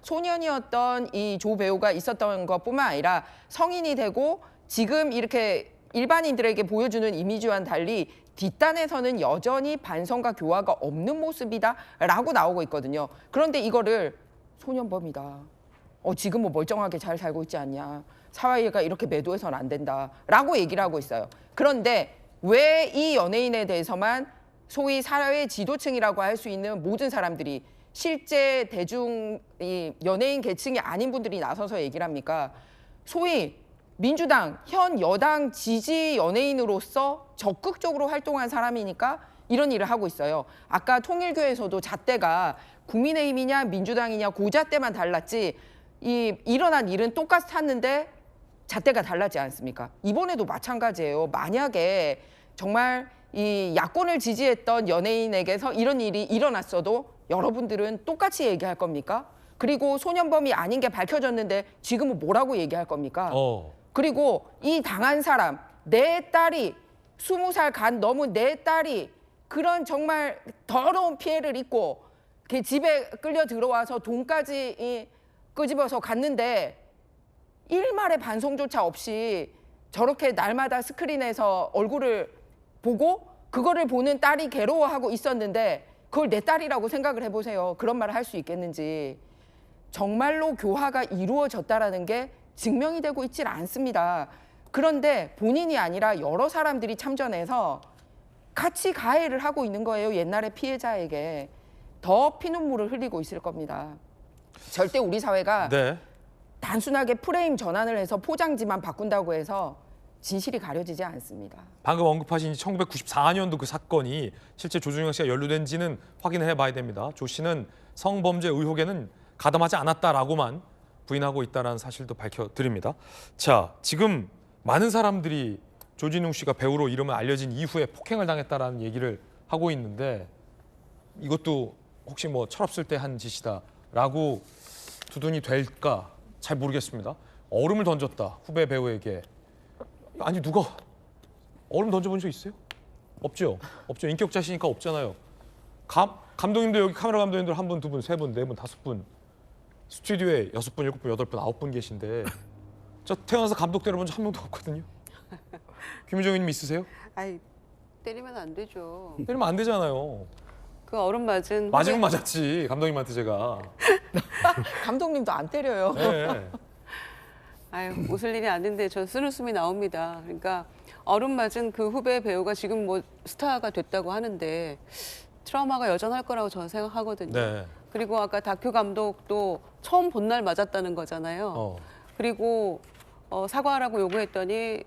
소년이었던 이 조 배우가 있었던 것뿐만 아니라 성인이 되고 지금 이렇게 일반인들에게 보여주는 이미지와는 달리 뒷단에서는 여전히 반성과 교화가 없는 모습이다라고 나오고 있거든요. 그런데 이거를 소년범이다. 지금 멀쩡하게 잘 살고 있지 않냐. 사회가 이렇게 매도해서는 안 된다라고 얘기를 하고 있어요. 그런데 왜 이 연예인에 대해서만 소위 사회 지도층이라고 할 수 있는 모든 사람들이 실제 대중 이 연예인 계층이 아닌 분들이 나서서 얘기를 합니까? 소위 민주당 현 여당 지지 연예인으로서 적극적으로 활동한 사람이니까 이런 일을 하고 있어요. 아까 통일교에서도 잣대가 국민의힘이냐 민주당이냐 그 잣대만 달랐지 일어난 일은 똑같았는데 잣대가 달라지 않습니까? 이번에도 마찬가지예요. 만약에 정말 이 야권을 지지했던 연예인에게서 이런 일이 일어났어도 여러분들은 똑같이 얘기할 겁니까? 그리고 소년범이 아닌 게 밝혀졌는데 지금은 뭐라고 얘기할 겁니까? 그리고 이 당한 사람, 내 딸이 20살 간 넘은 내 딸이 그런 정말 더러운 피해를 입고 그 집에 끌려 들어와서 돈까지 끄집어서 갔는데 일말의 반성조차 없이 저렇게 날마다 스크린에서 얼굴을 보고 그거를 보는 딸이 괴로워하고 있었는데 그걸 내 딸이라고 생각을 해보세요. 그런 말을 할 수 있겠는지. 정말로 교화가 이루어졌다라는 게 증명이 되고 있질 않습니다. 그런데 본인이 아니라 여러 사람들이 참전해서 같이 가해를 하고 있는 거예요. 옛날의 피해자에게. 더 피눈물을 흘리고 있을 겁니다. 절대 우리 사회가 네. 단순하게 프레임 전환을 해서 포장지만 바꾼다고 해서 진실이 가려지지 않습니다. 방금 언급하신 1994년도 그 사건이 실제 조준영 씨가 연루된지는 확인을 해봐야 됩니다. 조 씨는 성범죄 의혹에는 가담하지 않았다라고만 부인하고 있다는 사실도 밝혀드립니다. 자, 지금 많은 사람들이 조진웅 씨가 배우로 이름을 알려진 이후에 폭행을 당했다라는 얘기를 하고 있는데 이것도 혹시 철없을 때 한 짓이다라고 두둔이 될까 잘 모르겠습니다. 얼음을 던졌다 후배 배우에게. 아니 누가 얼음 던져본 적 있어요? 없죠. 없죠. 인격자시니까 없잖아요. 감독님도 여기 카메라 감독님들 한 분, 두 분, 세 분, 네 분, 다섯 분 스튜디오에 6분, 7분, 8분, 9분 계신데 저 태어나서 감독 때려본 적 한 명도 없거든요. 김유정 의원님 있으세요? 아이 때리면 안 되죠. 때리면 안 되잖아요. 그 얼음 맞은 맞으면 맞았지 감독님한테 제가. 감독님도 안 때려요. 네. 아유, 웃을 일이 아닌데 전 쓰는 웃음이 나옵니다. 그러니까 얼음 맞은 그 후배 배우가 지금 뭐 스타가 됐다고 하는데 트라우마가 여전할 거라고 저는 생각하거든요. 네. 그리고 아까 다큐 감독도 처음 본 날 맞았다는 거잖아요. 그리고 사과하라고 요구했더니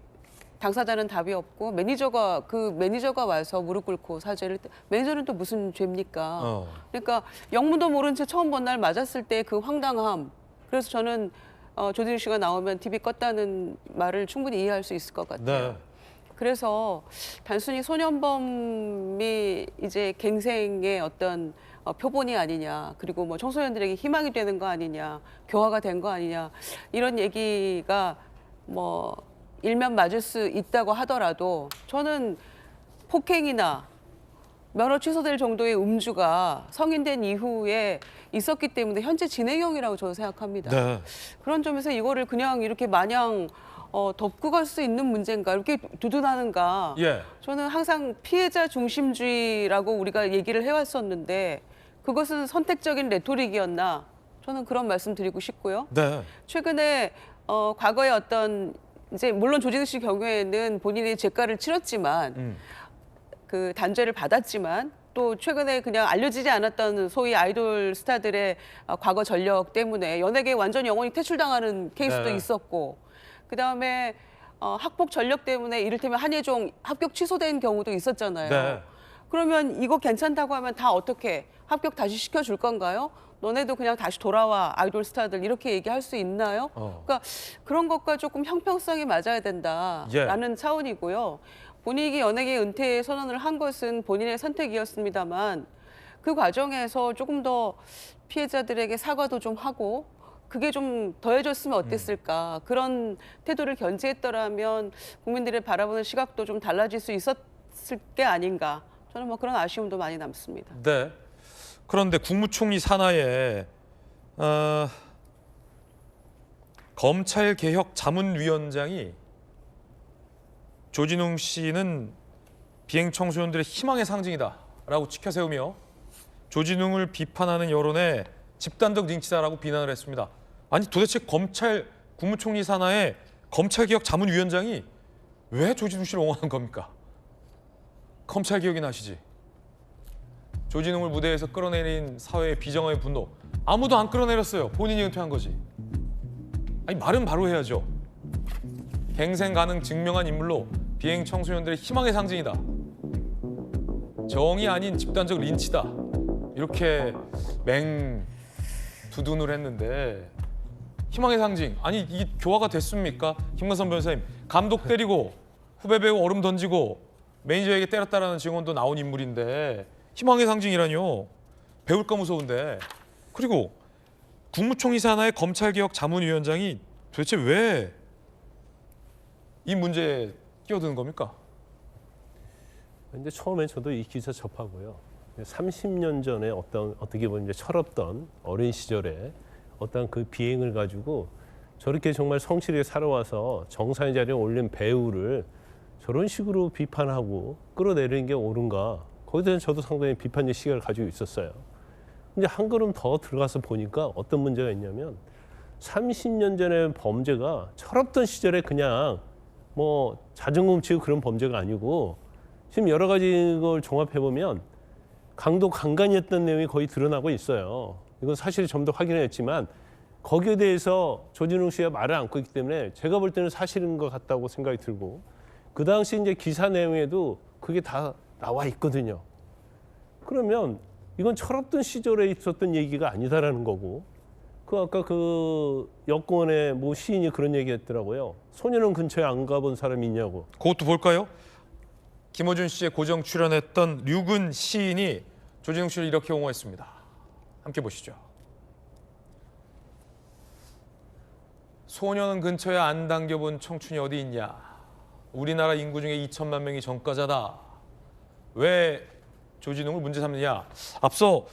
당사자는 답이 없고 매니저가 와서 무릎 꿇고 사죄를 매니저는 또 무슨 죄입니까? 그러니까 영문도 모른 채 처음 본 날 맞았을 때 그 황당함. 그래서 저는 조진우 씨가 나오면 TV 껐다는 말을 충분히 이해할 수 있을 것 같아요. 네. 그래서 단순히 소년범이 이제 갱생의 어떤 표본이 아니냐, 그리고 뭐 청소년들에게 희망이 되는 거 아니냐, 교화가 된 거 아니냐, 이런 얘기가 뭐 일면 맞을 수 있다고 하더라도 저는 폭행이나 면허 취소될 정도의 음주가 성인된 이후에 있었기 때문에 현재 진행형이라고 저는 생각합니다. 네. 그런 점에서 이거를 그냥 이렇게 마냥 덮고 갈 수 있는 문제인가, 이렇게 두둔하는가. 예. 저는 항상 피해자 중심주의라고 우리가 얘기를 해왔었는데 그것은 선택적인 레토릭이었나, 저는 그런 말씀 드리고 싶고요. 네. 최근에 과거에 어떤 이제 물론 조진우 씨 경우에는 본인이 재가를 치렀지만 그 단죄를 받았지만 또 최근에 그냥 알려지지 않았던 소위 아이돌 스타들의 과거 전력 때문에 연예계에 완전 영원히 퇴출당하는 케이스도 네. 있었고, 그다음에 학폭 전력 때문에 이를테면 한예종 합격 취소된 경우도 있었잖아요. 네. 그러면 이거 괜찮다고 하면 다 어떻게 합격 다시 시켜줄 건가요? 너네도 그냥 다시 돌아와 아이돌 스타들, 이렇게 얘기할 수 있나요? 그러니까 그런 것과 조금 형평성이 맞아야 된다라는 차원이고요. 본인이 연예계 은퇴 선언을 한 것은 본인의 선택이었습니다만 그 과정에서 조금 더 피해자들에게 사과도 좀 하고 그게 좀 더해졌으면 어땠을까. 그런 태도를 견지했더라면 국민들의 바라보는 시각도 좀 달라질 수 있었을 게 아닌가. 저는 뭐 그런 아쉬움도 많이 남습니다. 네. 그런데 국무총리 산하에 검찰개혁자문위원장이 조진웅 씨는 비행 청소년들의 희망의 상징이다라고 치켜세우며 조진웅을 비판하는 여론에 집단적 링치다라고 비난을 했습니다. 아니 도대체 국무총리 산하에 검찰개혁자문위원장이 왜 조진웅 씨를 옹호하는 겁니까? 검찰개혁이나 하시지. 조진웅을 무대에서 끌어내린 사회의 비정의 분노 아무도 안 끌어내렸어요. 본인이 은퇴한 거지. 아니 말은 바로 해야죠. 갱생 가능 증명한 인물로 비행 청소년들의 희망의 상징이다. 정이 아닌 집단적 린치다. 이렇게 두둔을 했는데 희망의 상징. 아니 이게 교화가 됐습니까? 김건선 변호사님. 감독 때리고 후배 배우 얼음 던지고 매니저에게 때렸다라는 증언도 나온 인물인데 희망의 상징이라뇨. 배울 거 무서운데. 그리고 국무총리 산하의 검찰개혁자문위원장이 도대체 왜 이 문제에 끼어드는 겁니까? 근데 처음에 저도 이 기사 접하고요. 30년 전에 어떻게 보면 이제 철없던 어린 시절에 어떤 그 비행을 가지고 저렇게 정말 성실하게 살아와서 정상의 자리에 올린 배우를 저런 식으로 비판하고 끌어내리는 게 옳은가? 거기에 대해서 저도 상당히 비판의 시각을 가지고 있었어요. 근데 한 걸음 더 들어가서 보니까 어떤 문제가 있냐면 30년 전의 범죄가 철없던 시절에 그냥 뭐 자존감 치고 그런 범죄가 아니고 지금 여러 가지 걸 종합해 보면 강도 강간이 했던 내용이 거의 드러나고 있어요. 이건 사실 좀 더 확인했지만 거기에 대해서 조진웅 씨가 말을 안고 있기 때문에 제가 볼 때는 사실인 것 같다고 생각이 들고 그 당시 이제 기사 내용에도 그게 다 나와 있거든요. 그러면 이건 철없던 시절에 있었던 얘기가 아니다라는 거고 아까 그 여권의 뭐 시인이 그런 얘기했더라고요. 소년원 근처에 안 가본 사람이 있냐고. 그것도 볼까요? 김어준 씨의 고정 출연했던 류근 시인이 조진웅 씨를 이렇게 옹호했습니다. 함께 보시죠. 소년원 근처에 안 당겨본 청춘이 어디 있냐. 우리나라 인구 중에 2천만 명이 전과자다. 왜 조진웅을 문제 삼느냐. 앞서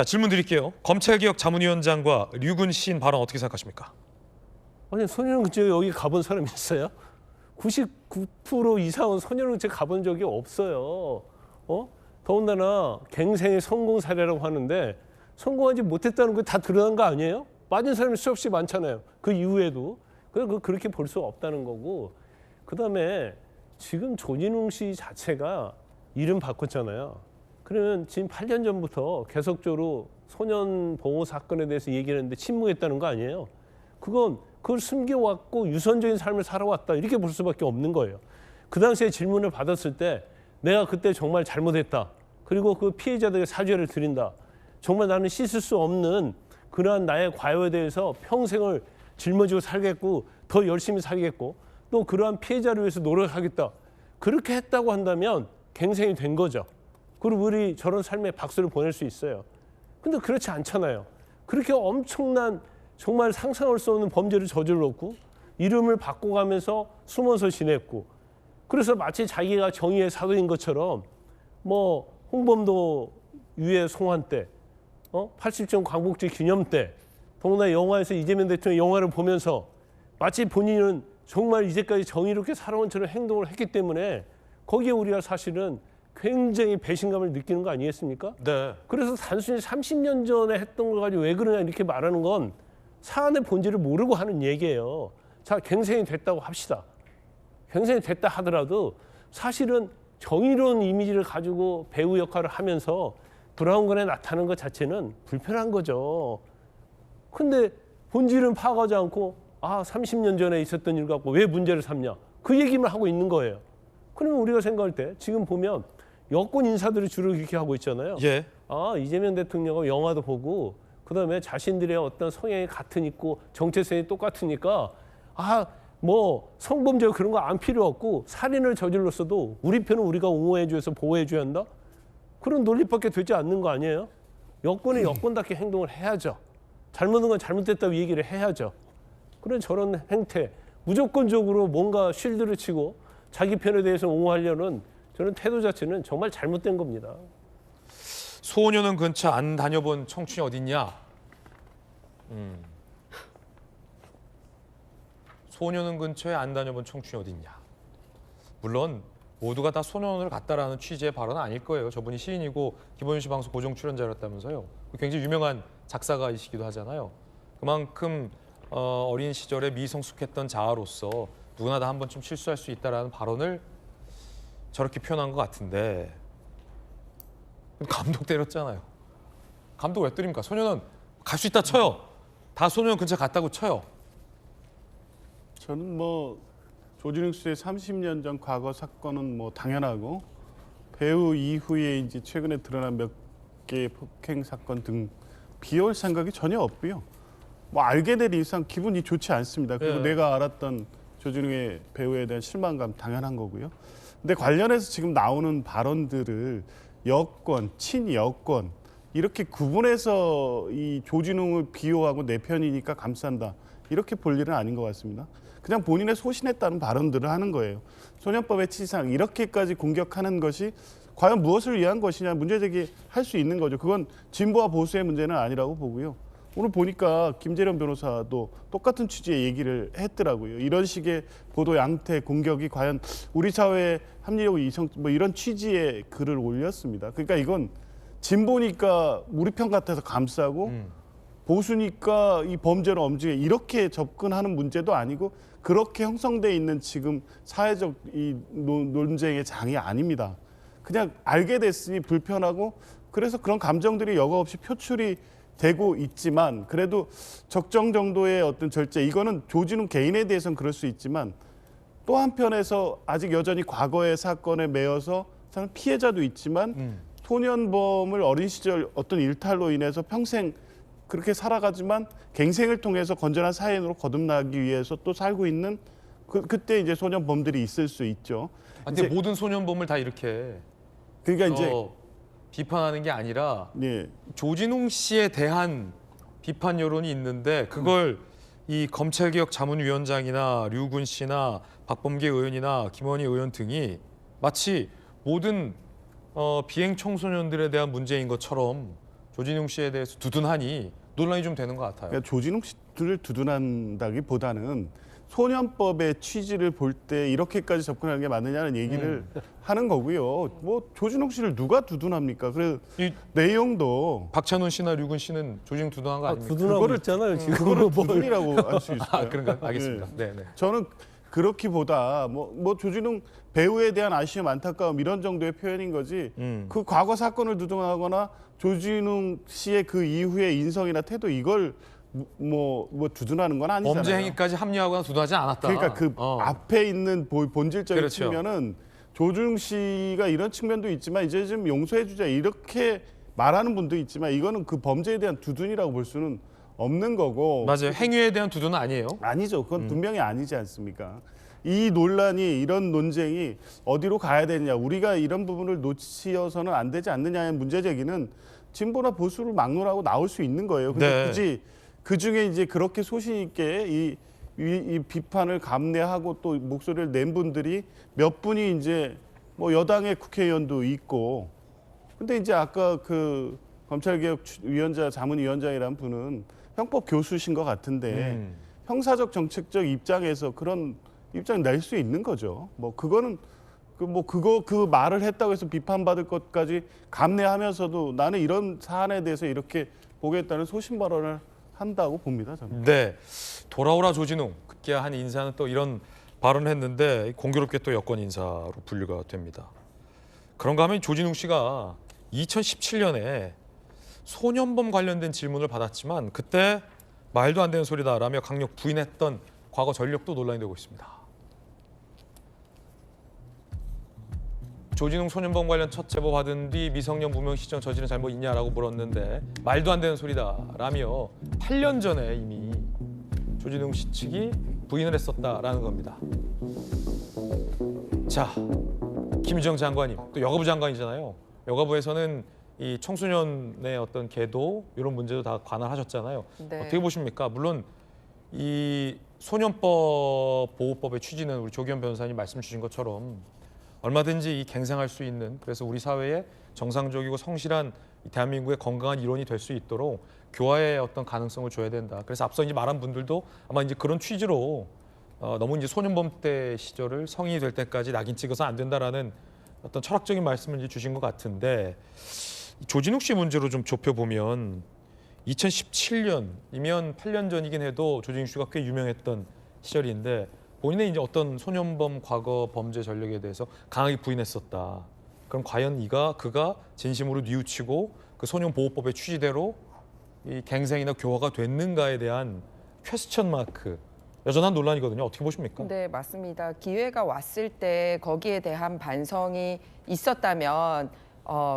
질문 드릴게요. 검찰개혁자문위원장과 류근 시인 발언 어떻게 생각하십니까? 아니 소년원 근처에 여기 가본 사람이 있어요? 99% 이상은 소년원 근처에 가본 적이 없어요. 더군다나 갱생의 성공 사례라고 하는데 성공하지 못했다는 거 다 드러난 거 아니에요? 빠진 사람이 수없이 많잖아요. 그 이후에도. 그렇게 볼 수 없다는 거고. 그다음에 지금 조진웅 씨 자체가 이름 바꿨잖아요. 그러면 지금 8년 전부터 계속적으로 소년 보호 사건에 대해서 얘기를 했는데 침묵했다는 거 아니에요? 그걸 숨겨왔고 유선적인 삶을 살아왔다. 이렇게 볼 수밖에 없는 거예요. 그 당시에 질문을 받았을 때 내가 그때 정말 잘못했다. 그리고 그 피해자들에게 사죄를 드린다. 정말 나는 씻을 수 없는 그러한 나의 과오에 대해서 평생을 짊어지고 살겠고 더 열심히 살겠고 또 그러한 피해자를 위해서 노력하겠다. 그렇게 했다고 한다면 갱생이 된 거죠. 그리고 우리 저런 삶에 박수를 보낼 수 있어요. 근데 그렇지 않잖아요. 그렇게 엄청난 정말 상상할 수 없는 범죄를 저질렀고 이름을 바꿔가면서 숨어서 지냈고 그래서 마치 자기가 정의의 사도인 것처럼 뭐 홍범도 유해 송환 때 80점 광복절 기념 때 더구나 영화에서 이재명 대통령 영화를 보면서 마치 본인은 정말 이제까지 정의롭게 살아온 처럼 행동을 했기 때문에 거기에 우리가 사실은 굉장히 배신감을 느끼는 거 아니겠습니까? 네. 그래서 단순히 30년 전에 했던 걸 가지고 왜 그러냐 이렇게 말하는 건 사안의 본질을 모르고 하는 얘기예요. 자, 갱생이 됐다고 합시다. 갱생이 됐다 하더라도 사실은 정의로운 이미지를 가지고 배우 역할을 하면서 브라운관에 나타나는 것 자체는 불편한 거죠. 근데 본질은 파악하지 않고 30년 전에 있었던 일 갖고 왜 문제를 삼냐. 그 얘기만 하고 있는 거예요. 그러면 우리가 생각할 때 지금 보면 여권 인사들이 주로 그렇게 하고 있잖아요. 예. 이재명 대통령하고 영화도 보고 그다음에 자신들의 어떤 성향이 같으니까 정체성이 똑같으니까 뭐 성범죄 그런 거 안 필요 없고 살인을 저질렀어도 우리 편은 우리가 옹호해 줘서 보호해 줘야 한다. 그런 논리밖에 되지 않는 거 아니에요? 여권이 여권답게 행동을 해야죠. 잘못한 건 잘못됐다고 얘기를 해야죠. 그런 저런 행태 무조건적으로 뭔가 쉴드를 치고 자기 편에 대해서 옹호하려는 저는 태도 자체는 정말 잘못된 겁니다. 소녀는 근처 안 다녀본 청춘이 어딨냐? 소녀는 근처에 안 다녀본 청춘이 어딨냐? 물론 모두가 다 소년원을 갔다라는 취지의 발언은 아닐 거예요. 저분이 시인이고 김원윤 방송 고정 출연자였다면서요. 굉장히 유명한 작사가이시기도 하잖아요. 그만큼 어린 시절에 미성숙했던 자아로서 누구나 다 한 번쯤 실수할 수 있다라는 발언을 저렇게 표현한 것 같은데 감독 때렸잖아요. 감독 왜 때립니까? 소년원 갈 수 있다 쳐요. 다 소년원 근처 갔다고 쳐요. 저는 뭐 조진웅 씨의 30년 전 과거 사건은 뭐 당연하고 배우 이후에 이제 최근에 드러난 몇 개의 폭행 사건 등 비올 생각이 전혀 없고요. 뭐 알게 된 이상 기분이 좋지 않습니다. 그리고 내가 알았던 조진웅의 배우에 대한 실망감 당연한 거고요. 근데 관련해서 지금 나오는 발언들을 여권, 친여권 이렇게 구분해서 이 조진웅을 비호하고 내 편이니까 감싼다. 이렇게 볼 일은 아닌 것 같습니다. 그냥 본인의 소신에 따른 발언들을 하는 거예요. 소년법의 취지상 이렇게까지 공격하는 것이 과연 무엇을 위한 것이냐 문제제기할 수 있는 거죠. 그건 진보와 보수의 문제는 아니라고 보고요. 오늘 보니까 김재련 변호사도 똑같은 취지의 얘기를 했더라고요. 이런 식의 보도 양태 공격이 과연 우리 사회의 합리적 이성 뭐 이런 취지의 글을 올렸습니다. 그러니까 이건 진보니까 우리 편 같아서 감싸고 보수니까 이 범죄를 엄중해 이렇게 접근하는 문제도 아니고 그렇게 형성돼 있는 지금 사회적 이 논쟁의 장이 아닙니다. 그냥 알게 됐으니 불편하고 그래서 그런 감정들이 여과 없이 표출이 되고 있지만 그래도 적정 정도의 어떤 절제 이거는 조진웅 개인에 대해서는 그럴 수 있지만 또 한편에서 아직 여전히 과거의 사건에 매여서 사는 피해자도 있지만 소년범을 어린 시절 어떤 일탈로 인해서 평생 그렇게 살아가지만 갱생을 통해서 건전한 사회인으로 거듭나기 위해서 또 살고 있는 그때 이제 소년범들이 있을 수 있죠. 근데 모든 소년범을 다 이렇게 그러니까 이제 비판하는 게 아니라 예. 조진웅 씨에 대한 비판 여론이 있는데 그걸 이 검찰개혁자문위원장이나 류군 씨나 박범계 의원이나 김원희 의원 등이 마치 모든 비행 청소년들에 대한 문제인 것처럼 조진웅 씨에 대해서 두둔하니 논란이 좀 되는 것 같아요. 그러니까 조진웅 씨를 두둔한다기보다는 소년법의 취지를 볼 때 이렇게까지 접근하는 게 맞느냐는 얘기를 하는 거고요. 뭐 조진웅 씨를 누가 두둔합니까? 그래서 이 내용도 박찬훈 씨나 류근 씨는 조진웅 두둔한 거 아닙니까? 두둔하고 그거를- 있잖아요 지금. 그거를 두둔이라고 할 수 있을까요? 아, 그런가요? 알겠습니다. 예. 네, 네. 저는 그렇기보다 뭐 조진웅 배우에 대한 아쉬움, 안타까움 이런 정도의 표현인 거지. 그 과거 사건을 두둔하거나 조진웅 씨의 그 이후의 인성이나 태도 이걸 뭐 두둔하는 건 아니잖아요. 범죄 행위까지 합리하거나 두둔하지 않았다. 그러니까 그 앞에 있는 본질적인 그렇죠. 측면은 조준웅 씨가 이런 측면도 있지만 이제 좀 용서해주자 이렇게 말하는 분도 있지만 이거는 그 범죄에 대한 두둔이라고 볼 수는 없는 거고. 맞아요. 행위에 대한 두둔은 아니에요. 아니죠. 그건 분명히 아니지 않습니까? 이 논란이 이런 논쟁이 어디로 가야 되느냐, 우리가 이런 부분을 놓치어서는 안 되지 않느냐의 문제 제기는 진보나 보수를 막론하고 나올 수 있는 거예요. 근데 네. 굳이 그 중에 이제 그렇게 소신 있게 이 비판을 감내하고 또 목소리를 낸 분들이 몇 분이 이제 뭐 여당의 국회의원도 있고, 근데 이제 아까 그 검찰개혁위원장 자문위원장이란 분은 형법 교수신 것 같은데 형사적 정책적 입장에서 그런 입장 낼 수 있는 거죠. 뭐 그거는 그 말을 했다고 해서 비판받을 것까지 감내하면서도 나는 이런 사안에 대해서 이렇게 보겠다는 소신 발언을 한다고 봅니다. 저는. 네. 돌아오라 조진웅. 급기야 한 인사는 또 이런 발언을 했는데 공교롭게 또 여권 인사로 분류가 됩니다. 그런가 하면 조진웅 씨가 2017년에 소년범 관련된 질문을 받았지만 그때 말도 안 되는 소리다라며 강력 부인했던 과거 전력도 논란이 되고 있습니다. 조진웅 소년범 관련 첫 제보 받은 뒤 미성년 무명 시정 저지른 잘못 있냐라고 물었는데 말도 안 되는 소리다라며 8년 전에 이미 조진웅 씨 측이 부인을 했었다라는 겁니다. 자, 김유정 장관님 또 여가부 장관이잖아요. 여가부에서는 이 청소년의 어떤 계도 이런 문제도 다 관할하셨잖아요. 네. 어떻게 보십니까? 물론 이 소년법 보호법의 취지는 우리 조기현 변호사님 말씀 주신 것처럼 얼마든지 이 갱생할 수 있는, 그래서 우리 사회의 정상적이고 성실한 대한민국의 건강한 일원이 될 수 있도록 교화의 어떤 가능성을 줘야 된다. 그래서 앞서 이제 말한 분들도 아마 이제 그런 취지로 너무 이제 소년범 때 시절을 성인이 될 때까지 낙인 찍어서 안 된다라는 어떤 철학적인 말씀을 이제 주신 것 같은데, 조진욱 씨 문제로 좀 좁혀보면 2017년이면 8년 전이긴 해도 조진욱 씨가 꽤 유명했던 시절인데 본인의 이제 어떤 소년범 과거 범죄 전력에 대해서 강하게 부인했었다. 그럼 과연 그가 진심으로 뉘우치고 그 소년보호법의 취지대로 이 갱생이나 교화가 됐는가에 대한 퀘스천 마크, 여전한 논란이거든요. 어떻게 보십니까? 네, 맞습니다. 기회가 왔을 때 거기에 대한 반성이 있었다면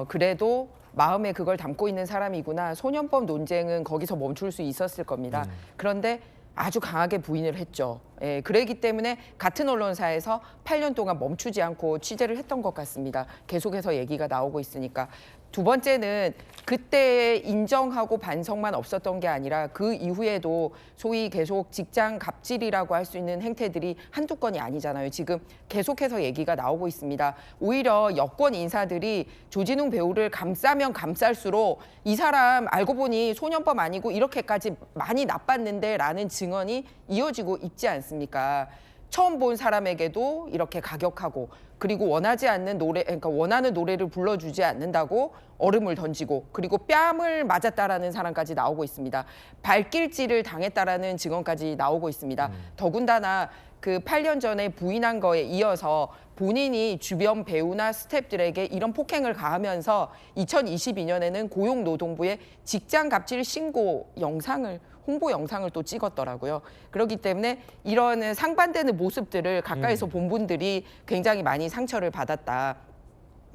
그래도 마음에 그걸 담고 있는 사람이구나. 소년법 논쟁은 거기서 멈출 수 있었을 겁니다. 그런데 아주 강하게 부인을 했죠. 예, 그러기 때문에 같은 언론사에서 8년 동안 멈추지 않고 취재를 했던 것 같습니다. 계속해서 얘기가 나오고 있으니까. 두 번째는 그때 인정하고 반성만 없었던 게 아니라 그 이후에도 소위 계속 직장 갑질이라고 할 수 있는 행태들이 한두 건이 아니잖아요. 지금 계속해서 얘기가 나오고 있습니다. 오히려 여권 인사들이 조진웅 배우를 감싸면 감쌀수록 이 사람 알고 보니 소년범 아니고 이렇게까지 많이 나빴는데 라는 증언이 이어지고 있지 않습니까? 처음 본 사람에게도 이렇게 가격하고, 그리고 원하지 않는 노래, 그러니까 원하는 노래를 불러주지 않는다고 얼음을 던지고, 그리고 뺨을 맞았다라는 사람까지 나오고 있습니다. 발길질을 당했다라는 증언까지 나오고 있습니다. 더군다나 그 8년 전에 부인한 거에 이어서 본인이 주변 배우나 스태프들에게 이런 폭행을 가하면서 2022년에는 고용노동부에 직장 갑질 신고 영상을, 홍보 영상을 또 찍었더라고요. 그렇기 때문에 이런 상반되는 모습들을 가까이서 본 분들이 굉장히 많이 상처를 받았다.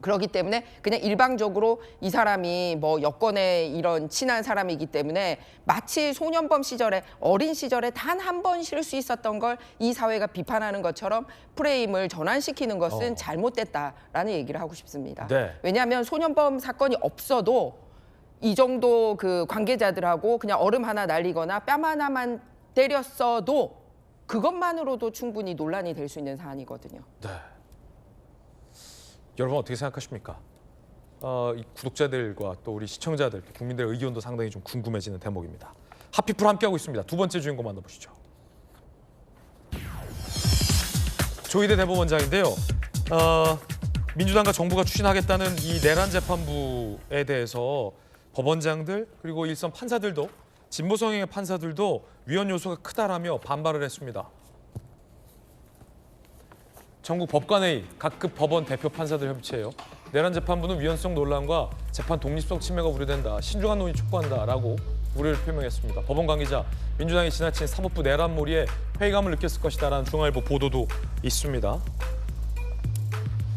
그렇기 때문에 그냥 일방적으로 이 사람이 뭐 여권에 이런 친한 사람이기 때문에 마치 소년범 시절에, 어린 시절에 단 한 번 쉴 수 있었던 걸 이 사회가 비판하는 것처럼 프레임을 전환시키는 것은 잘못됐다라는 얘기를 하고 싶습니다. 네. 왜냐하면 소년범 사건이 없어도 이 정도 그 관계자들하고 그냥 얼음 하나 날리거나 뺨 하나만 때렸어도 그것만으로도 충분히 논란이 될 수 있는 사안이거든요. 네. 여러분 어떻게 생각하십니까? 이 구독자들과 또 우리 시청자들, 국민들의 의견도 상당히 좀 궁금해지는 대목입니다. 하피풀 함께하고 있습니다. 두 번째 주인공 만나보시죠. 조희대 대법원장인데요. 민주당과 정부가 추진하겠다는 이 내란 재판부에 대해서 법원장들 그리고 일선 판사들도 진보 성향의 판사들도 위헌 요소가 크다라며 반발을 했습니다. 전국 법관회의 각급 법원 대표 판사들 협의체예요. 내란 재판부는 위헌성 논란과 재판 독립성 침해가 우려된다. 신중한 논의 촉구한다라고 우려를 표명했습니다. 법원 관계자 민주당이 지나친 사법부 내란몰이에 회의감을 느꼈을 것이다라는 중앙일보 보도도 있습니다.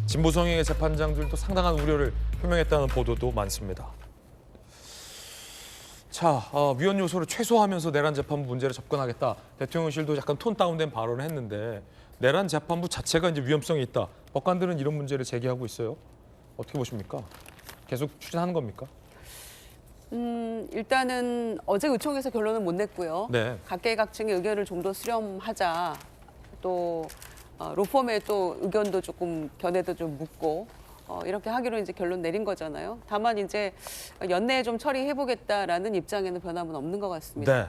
진보 성향의 재판장들도 상당한 우려를 표명했다는 보도도 많습니다. 자, 위헌 요소를 최소화하면서 내란 재판부 문제를 접근하겠다. 대통령실도 약간 톤 다운된 발언을 했는데 내란 재판부 자체가 이제 위험성이 있다. 법관들은 이런 문제를 제기하고 있어요. 어떻게 보십니까? 계속 추진하는 겁니까? 일단은 어제 의총에서 결론은 못 냈고요. 네. 각계각층의 의견을 좀 더 수렴하자. 또 로펌의 또 의견도 조금 견해도 좀 묻고 이렇게 하기로 이제 결론 내린 거잖아요. 다만 이제 연내에 좀 처리해보겠다라는 입장에는 변함은 없는 것 같습니다. 네.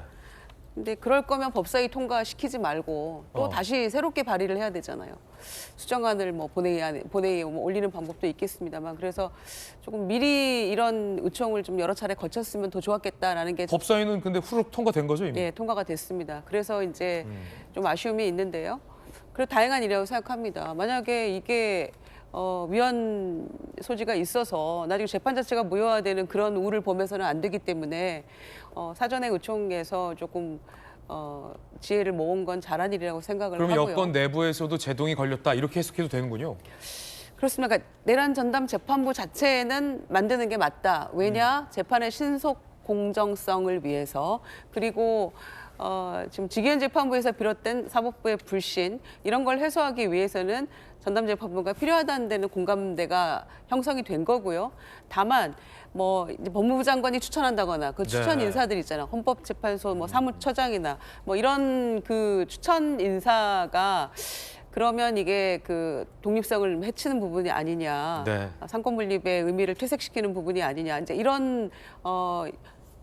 근데 그럴 거면 법사위 통과시키지 말고 또 다시 새롭게 발의를 해야 되잖아요. 수정안을 뭐 본회의에 뭐 올리는 방법도 있겠습니다만 그래서 조금 미리 이런 의총을 좀 여러 차례 거쳤으면 더 좋았겠다라는 게 법사위는 근데 후루룩 통과된 거죠 이미? 예, 통과가 됐습니다. 그래서 이제 좀 아쉬움이 있는데요. 그래도 다행한 일이라고 생각합니다. 만약에 이게 위헌 소지가 있어서 나중에 재판 자체가 무효화되는 그런 우를 범해서는 안 되기 때문에 사전에 의총에서 조금 지혜를 모은 건 잘한 일이라고 생각을 그럼 하고요. 여권 내부에서도 제동이 걸렸다 이렇게 해석해도 되는군요. 그렇습니다. 그러니까 내란 전담 재판부 자체는 만드는 게 맞다. 왜냐? 재판의 신속 공정성을 위해서 그리고 지금 직위원 재판부에서 비롯된 사법부의 불신 이런 걸 해소하기 위해서는 전담재판부가 필요하다는 데는 공감대가 형성이 된 거고요. 다만 뭐 이제 법무부 장관이 추천한다거나 그 추천 네. 인사들 있잖아요. 헌법재판소 뭐 사무처장이나 뭐 이런 그 추천 인사가 그러면 이게 그 독립성을 해치는 부분이 아니냐, 네. 상권 분립의 의미를 퇴색시키는 부분이 아니냐, 이제 이런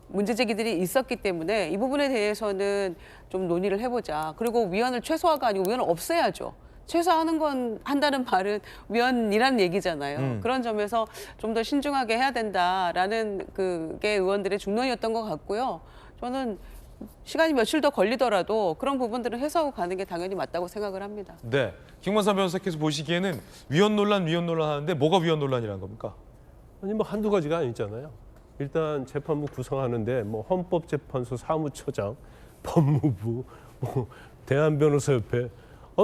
문제 제기들이 있었기 때문에 이 부분에 대해서는 좀 논의를 해보자. 그리고 위헌을 최소화가 아니고 위헌을 없애야죠. 최소화하는 건 한다는 말은 위헌이라는 얘기잖아요. 그런 점에서 좀 더 신중하게 해야 된다라는 그게 의원들의 중론이었던 것 같고요. 저는 시간이 며칠 더 걸리더라도 그런 부분들은 해소하고 가는 게 당연히 맞다고 생각을 합니다. 네, 김관삼 변호사께서 보시기에는 위헌 논란 하는데 뭐가 위헌 논란이라는 겁니까? 아니 뭐 한두 가지가 아니잖아요. 일단 재판부 구성하는데 뭐 헌법재판소 사무처장, 법무부, 뭐 대한변호사협회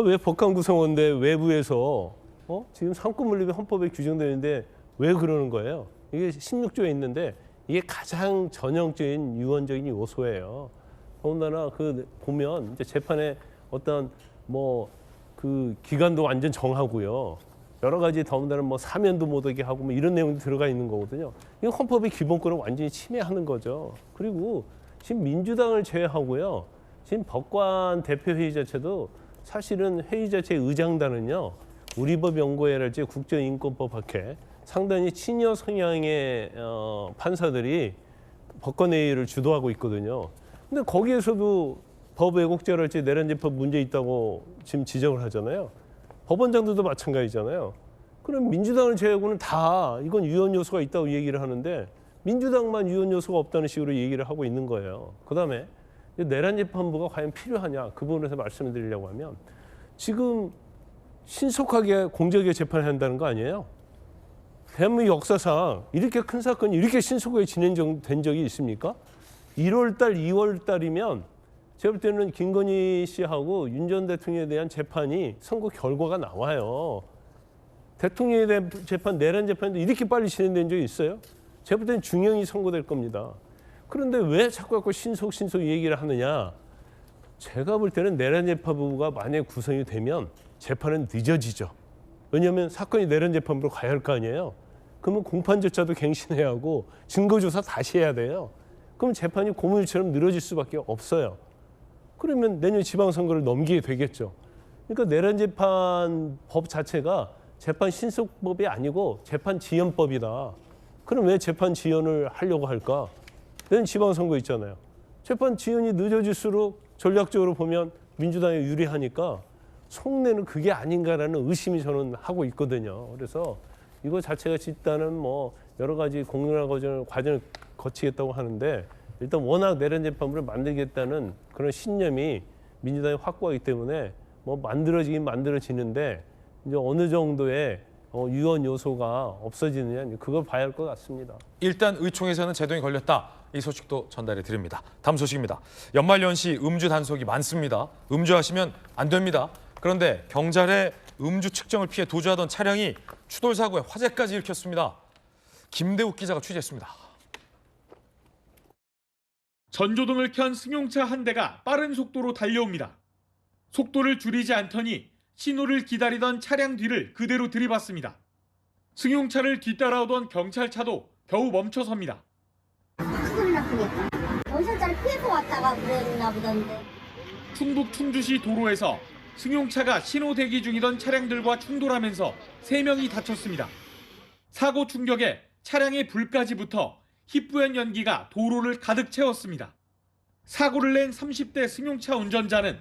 왜 법관 구성원인데 외부에서 지금 상권 분립이 헌법에 규정되어 있는데 왜 그러는 거예요? 이게 16조에 있는데 이게 가장 전형적인 유언적인 요소예요. 더군다나 그 보면 이제 재판에 어떤 뭐 그 기간도 완전 정하고요. 여러 가지 더군다나 뭐 사면도 못하게 하고 뭐 이런 내용이 들어가 있는 거거든요. 이건 헌법의 기본권을 완전히 침해하는 거죠. 그리고 지금 민주당을 제외하고요. 지금 법관 대표회의 자체도 사실은 회의 자체의 의장단은요. 우리 법 연구회랄지 국제인권법학회 상당히 친여 성향의 판사들이 법관회의를 주도하고 있거든요. 근데 거기에서도 법 왜곡죄랄지 내란재판 문제 있다고 지금 지적을 하잖아요. 법원장들도 마찬가지잖아요. 그럼 민주당을 제외하고는 다 이건 위헌 요소가 있다고 얘기를 하는데 민주당만 위헌 요소가 없다는 식으로 얘기를 하고 있는 거예요. 그다음에 내란재판부가 과연 필요하냐 그 부분에서 말씀을 드리려고 하면 지금 신속하게 공정하게 재판을 한다는 거 아니에요? 대한민국 역사상 이렇게 큰 사건이 이렇게 신속하게 진행된 적이 있습니까? 1월 달, 2월 달이면 제가 볼 때는 김건희 씨하고 윤 전 대통령에 대한 재판이 선고 결과가 나와요. 대통령에 대한 재판, 내란 재판도 이렇게 빨리 진행된 적이 있어요? 제가 볼 때는 중형이 선고될 겁니다. 그런데 왜 자꾸 신속 얘기를 하느냐? 제가 볼 때는 내란 재판부가 만약에 구성이 되면 재판은 늦어지죠. 왜냐하면 사건이 내란 재판부로 가야 할 거 아니에요. 그러면 공판 절차도 갱신해야 하고 증거조사 다시 해야 돼요. 그럼 재판이 고물처럼 늘어질 수밖에 없어요. 그러면 내년 지방선거를 넘기게 되겠죠. 그러니까 내란 재판 법 자체가 재판 신속법이 아니고 재판 지연법이다. 그럼 왜 재판 지연을 하려고 할까? 내년 지방선거 있잖아요. 재판 지연이 늦어질수록 전략적으로 보면 민주당에 유리하니까 속내는 그게 아닌가라는 의심이 저는 하고 있거든요. 그래서 이거 자체가 집단은 뭐 여러 가지 공론화 과정을 거치겠다고 하는데 일단 워낙 내란 재판부를 만들겠다는 그런 신념이 민주당이 확고하기 때문에 뭐 만들어지긴 만들어지는데 이제 어느 정도의 유언 요소가 없어지느냐 그걸 봐야 할 것 같습니다. 일단 의총에서는 제동이 걸렸다. 이 소식도 전달해 드립니다. 다음 소식입니다. 연말연시 음주 단속이 많습니다. 음주하시면 안 됩니다. 그런데 경찰의 음주 측정을 피해 도주하던 차량이 추돌 사고에 화재까지 일으켰습니다. 김대욱 기자가 취재했습니다. 전조등을 켠 승용차 한 대가 빠른 속도로 달려옵니다. 속도를 줄이지 않더니 신호를 기다리던 차량 뒤를 그대로 들이받습니다. 승용차를 뒤따라오던 경찰차도 겨우 멈춰섭니다. 큰일 났으니까 경찰차를 피해서 왔다가 그랬나 보던데. 충북 충주시 도로에서 승용차가 신호 대기 중이던 차량들과 충돌하면서 3명이 다쳤습니다. 사고 충격에 차량에 불까지 붙어 희뿌연 연기가 도로를 가득 채웠습니다. 사고를 낸 30대 승용차 운전자는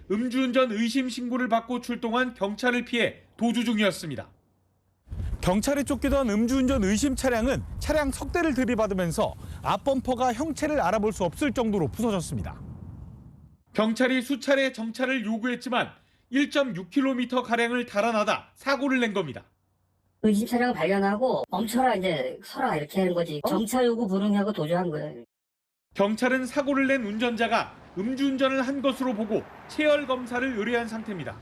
음주운전 의심 신고를 받고 출동한 경찰을 피해 도주 중이었습니다. 경찰에 쫓기던 음주운전 의심 차량은 차량 석 대를 들이받으면서 앞범퍼가 형체를 알아볼 수 없을 정도로 부서졌습니다. 경찰이 수차례 정차를 요구했지만 1.6km가량을 달아나다 사고를 낸 겁니다. 의심 차량을 발견하고 멈춰라 이제 서라 이렇게 하는 거지. 정차 요구 불응하고 도주한 거예요. 경찰은 사고를 낸 운전자가 음주운전을 한 것으로 보고 체열 검사를 의뢰한 상태입니다.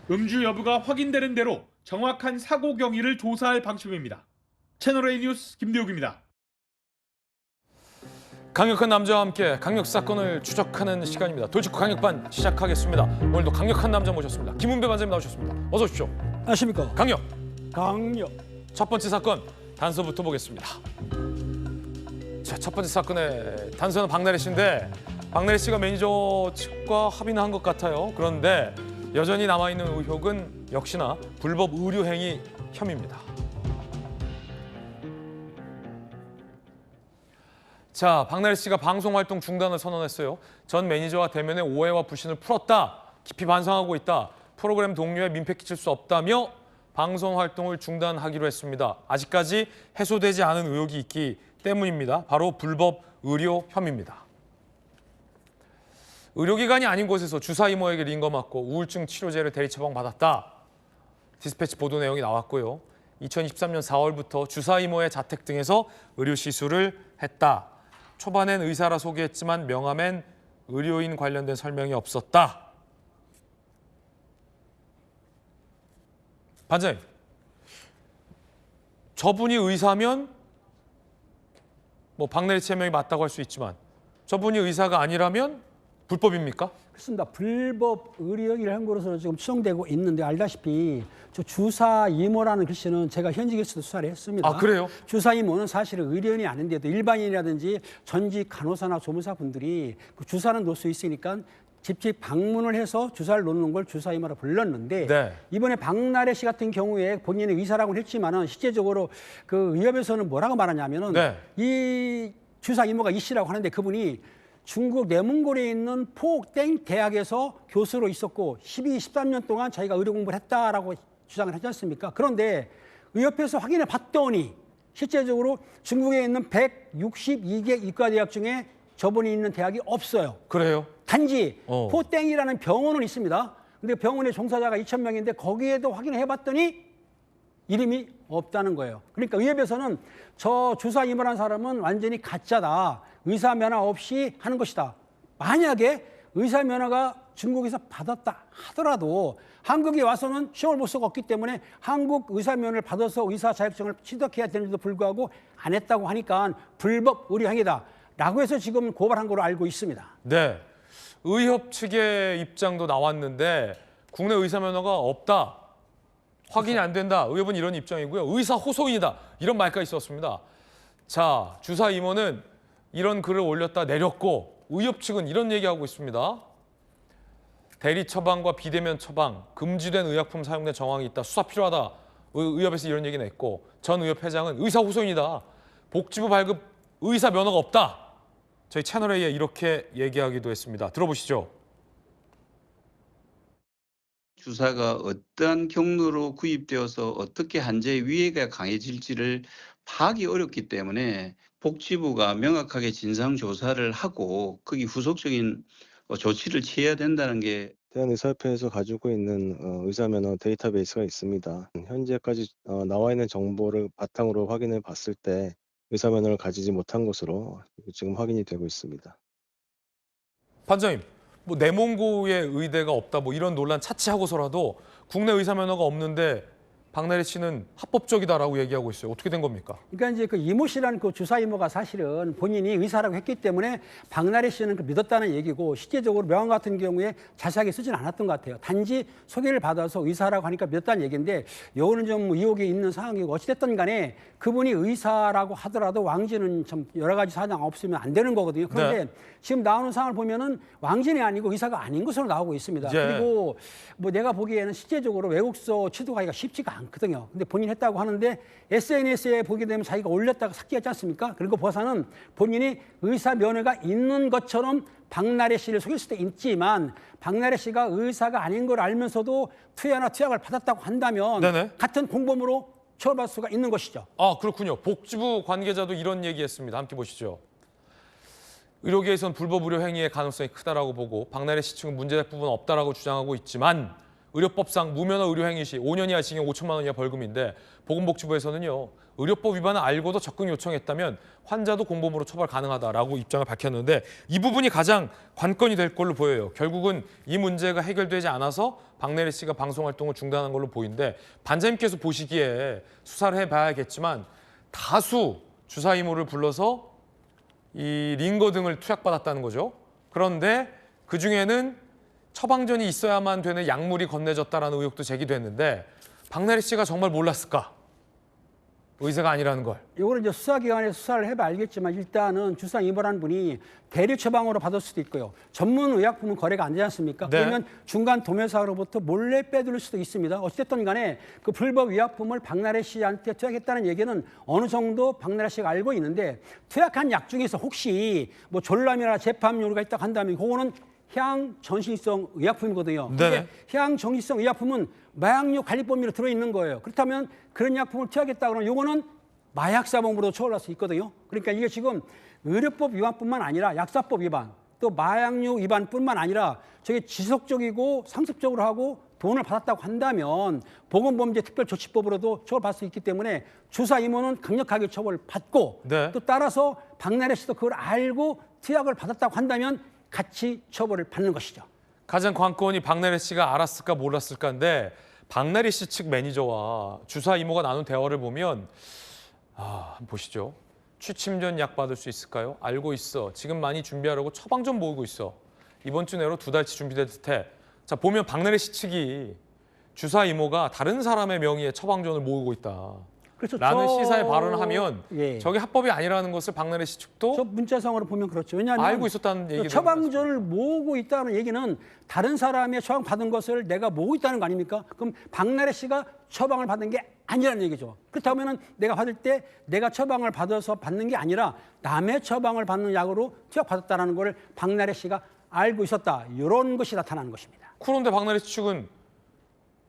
음주 여부가 확인되는 대로 정확한 사고 경위를 조사할 방침입니다. 채널A 뉴스 김대욱입니다. 강력한 남자와 함께 강력 사건을 추적하는 시간입니다. 도직구 강력반 시작하겠습니다. 오늘도 강력한 남자 모셨습니다. 김은배 반장님 나오셨습니다. 어서 오십시오. 안녕하십니까. 강력. 첫 번째 사건 단서부터 보겠습니다. 자, 첫 번째 사건의 단서는 박나래 씨인데 박나래 씨가 매니저 측과 합의는 한 것 같아요. 그런데 여전히 남아있는 의혹은 역시나 불법 의료 행위 혐의입니다. 자, 박나래 씨가 방송 활동 중단을 선언했어요. 전 매니저와 대면의 오해와 불신을 풀었다. 깊이 반성하고 있다. 프로그램 동료에 민폐 끼칠 수 없다며 방송 활동을 중단하기로 했습니다. 아직까지 해소되지 않은 의혹이 있기 때문입니다. 바로 불법 의료 혐의입니다. 의료기관이 아닌 곳에서 주사 이모에게 링거 맞고 우울증 치료제를 대리 처방받았다. 디스패치 보도 내용이 나왔고요. 2023년 4월부터 주사 이모의 자택 등에서 의료 시술을 했다. 초반엔 의사라 소개했지만 명함엔 의료인 관련된 설명이 없었다. 반장님, 저분이 의사면 뭐 박나래 씨 해명이 맞다고 할 수 있지만 저분이 의사가 아니라면 불법입니까? 그렇습니다. 불법 의료행위를 한 것으로 지금 추정되고 있는데 알다시피 저 주사 이모라는 글씨는 제가 현직에서도 수사를 했습니다. 아, 그래요? 주사 이모는 사실은 의료인이 아닌데도 일반인이라든지 전직 간호사나 조무사분들이 그 주사는 놓을 수 있으니까 직접 방문을 해서 주사를 놓는 걸 주사 이모라 불렀는데 네. 이번에 박나래 씨 같은 경우에 본인이 의사라고는 했지만은 실제적으로 그 의협에서는 뭐라고 말하냐면은 네. 이 주사 이모가 이 씨라고 하는데 그분이 중국 내몽골에 있는 포땡 대학에서 교수로 있었고 12, 13년 동안 자기가 의료 공부를 했다라고 주장을 하지 않습니까? 그런데 의협에서 확인해 봤더니 실제적으로 중국에 있는 162개 의과대학 중에 저분이 있는 대학이 없어요. 그래요? 단지 포땡이라는 병원은 있습니다. 근데 병원의 종사자가 2,000명인데 거기에도 확인을 해봤더니 이름이 없다는 거예요. 그러니까 의협에서는 저 주사 이모라는 사람은 완전히 가짜다. 의사 면허 없이 하는 것이다. 만약에 의사 면허가 중국에서 받았다 하더라도 한국에 와서는 시험을 볼 수가 없기 때문에 한국 의사 면허를 받아서 의사 자격증을 취득해야 되는데도 불구하고 안 했다고 하니까 불법 의료 행위다. 라고 해서 지금 고발한 걸로 알고 있습니다. 네. 의협 측의 입장도 나왔는데 국내 의사 면허가 없다. 확인이 안 된다. 의협은 이런 입장이고요. 의사 호소인이다. 이런 말까지 있었습니다. 자, 주사 임원은 이런 글을 올렸다 내렸고 의협 측은 이런 얘기하고 있습니다. 대리 처방과 비대면 처방, 금지된 의약품 사용된 정황이 있다. 수사 필요하다. 의협에서 이런 얘기는 했고 전 의협 회장은 의사 호소인이다. 복지부 발급 의사 면허가 없다. 저희 채널A에 이렇게 얘기하기도 했습니다. 들어보시죠. 주사가 어떠한 경로로 구입되어서 어떻게 환자의 위해가 강해질지를 파악이 어렵기 때문에 복지부가 명확하게 진상 조사를 하고 거기 후속적인 조치를 취해야 된다는 게 대한의사협회에서 가지고 있는 의사면허 데이터베이스가 있습니다. 현재까지 나와 있는 정보를 바탕으로 확인해 봤을 때 의사면허를 가지지 못한 것으로 지금 확인이 되고 있습니다. 반장님, 뭐 내몽고의 의대가 없다 뭐 이런 논란 차치하고서라도 국내 의사 면허가 없는데 박나래 씨는 합법적이다라고 얘기하고 있어요. 어떻게 된 겁니까? 그러니까 이제 그 이모 씨라는 그 주사 이모가 사실은 본인이 의사라고 했기 때문에 박나래 씨는 그 믿었다는 얘기고 실제적으로 명함 같은 경우에 자세하게 쓰진 않았던 것 같아요. 단지 소개를 받아서 의사라고 하니까 믿었다는 얘기인데 요거는 좀 의혹이 있는 상황이고 어찌됐든 간에 그분이 의사라고 하더라도 왕진은 좀 여러 가지 사정 없으면 안 되는 거거든요. 그런데 네. 지금 나오는 상황을 보면은 왕진이 아니고 의사가 아닌 것으로 나오고 있습니다. 예. 그리고 뭐 내가 보기에는 실제적으로 외국서 취득하기가 쉽지가 않거든요. 근데 본인이 했다고 하는데 SNS에 보게 되면 자기가 올렸다가 삭제했지 않습니까? 그리고 보사는 본인이 의사 면허가 있는 것처럼 박나래 씨를 속일 수도 있지만 박나래 씨가 의사가 아닌 걸 알면서도 투여나 투약을 받았다고 한다면 네네. 같은 공범으로 처벌받을 수가 있는 것이죠. 아, 그렇군요. 복지부 관계자도 이런 얘기했습니다. 함께 보시죠. 의료계에선 불법 의료 행위의 가능성이 크다라고 보고 박나래 씨 측은 문제될 부분은 없다라고 주장하고 있지만 의료법상 무면허 의료 행위 시 5년 이하 징역 5천만 원 이하 벌금인데 보건복지부에서는요. 의료법 위반을 알고도 적극 요청했다면 환자도 공범으로 처벌 가능하다라고 입장을 밝혔는데 이 부분이 가장 관건이 될 걸로 보여요. 결국은 이 문제가 해결되지 않아서 박나래 씨가 방송 활동을 중단한 걸로 보이는데 반장님께서 보시기에 수사를 해봐야겠지만 다수 주사 이모를 불러서 이 링거 등을 투약받았다는 거죠. 그런데 그중에는 처방전이 있어야만 되는 약물이 건네졌다라는 의혹도 제기됐는데 박나래 씨가 정말 몰랐을까? 의사가 아니라는 걸. 이거는 이제 수사기관에서 수사를 해봐 알겠지만 일단은 주사 이모라는 분이 대리 처방으로 받을 수도 있고요. 전문 의약품은 거래가 안 되지 않습니까? 네. 그러면 중간 도매사로부터 몰래 빼돌릴 수도 있습니다. 어쨌든 간에 그 불법 의약품을 박나래 씨한테 투약했다는 얘기는 어느 정도 박나래 씨가 알고 있는데 투약한 약 중에서 혹시 뭐 졸람이나 제팜류가 있다고 한다면 그거는 향정신성 의약품이거든요. 네. 향정신성 의약품은 마약류 관리법률에 들어있는 거예요. 그렇다면 그런 약품을 투약했다 그러면 이거는 마약사범으로 처벌할 수 있거든요. 그러니까 이게 지금 의료법 위반뿐만 아니라 약사법 위반, 또 마약류 위반뿐만 아니라 저게 지속적이고 상습적으로 하고 돈을 받았다고 한다면 보건범죄특별조치법으로도 처벌받을 수 있기 때문에 주사 임원은 강력하게 처벌받고 네. 또 따라서 박나래 씨도 그걸 알고 투약을 받았다고 한다면 같이 처벌을 받는 것이죠. 가장 관건이 박나래 씨가 알았을까 몰랐을까인데 박나래 씨 측 매니저와 주사 이모가 나눈 대화를 보면 한번 보시죠. 취침 전 약 받을 수 있을까요? 알고 있어. 지금 많이 준비하려고 처방 좀 모으고 있어. 이번 주 내로 2달치 준비될 듯해. 자, 보면 박나래 씨 측이 주사 이모가 다른 사람의 명의의 처방전을 모으고 있다. 그렇죠. 라는 시사에 발언을 하면 예. 저게 합법이 아니라는 것을 박나래 씨 측도 저 문자상으로 보면 그렇죠. 왜냐하면 알고 있었다는 얘기도 처방전을 모으고 있다는 얘기는 다른 사람의 처방 받은 것을 내가 모으고 있다는 거 아닙니까? 그럼 박나래 씨가 처방을 받은 게 아니라는 얘기죠. 그렇다면 내가 받을 때 내가 처방을 받아서 받는 게 아니라 남의 처방을 받는 약으로 투약받았다는 걸 박나래 씨가 알고 있었다. 이런 것이 나타나는 것입니다. 그런데 박나래 씨 측은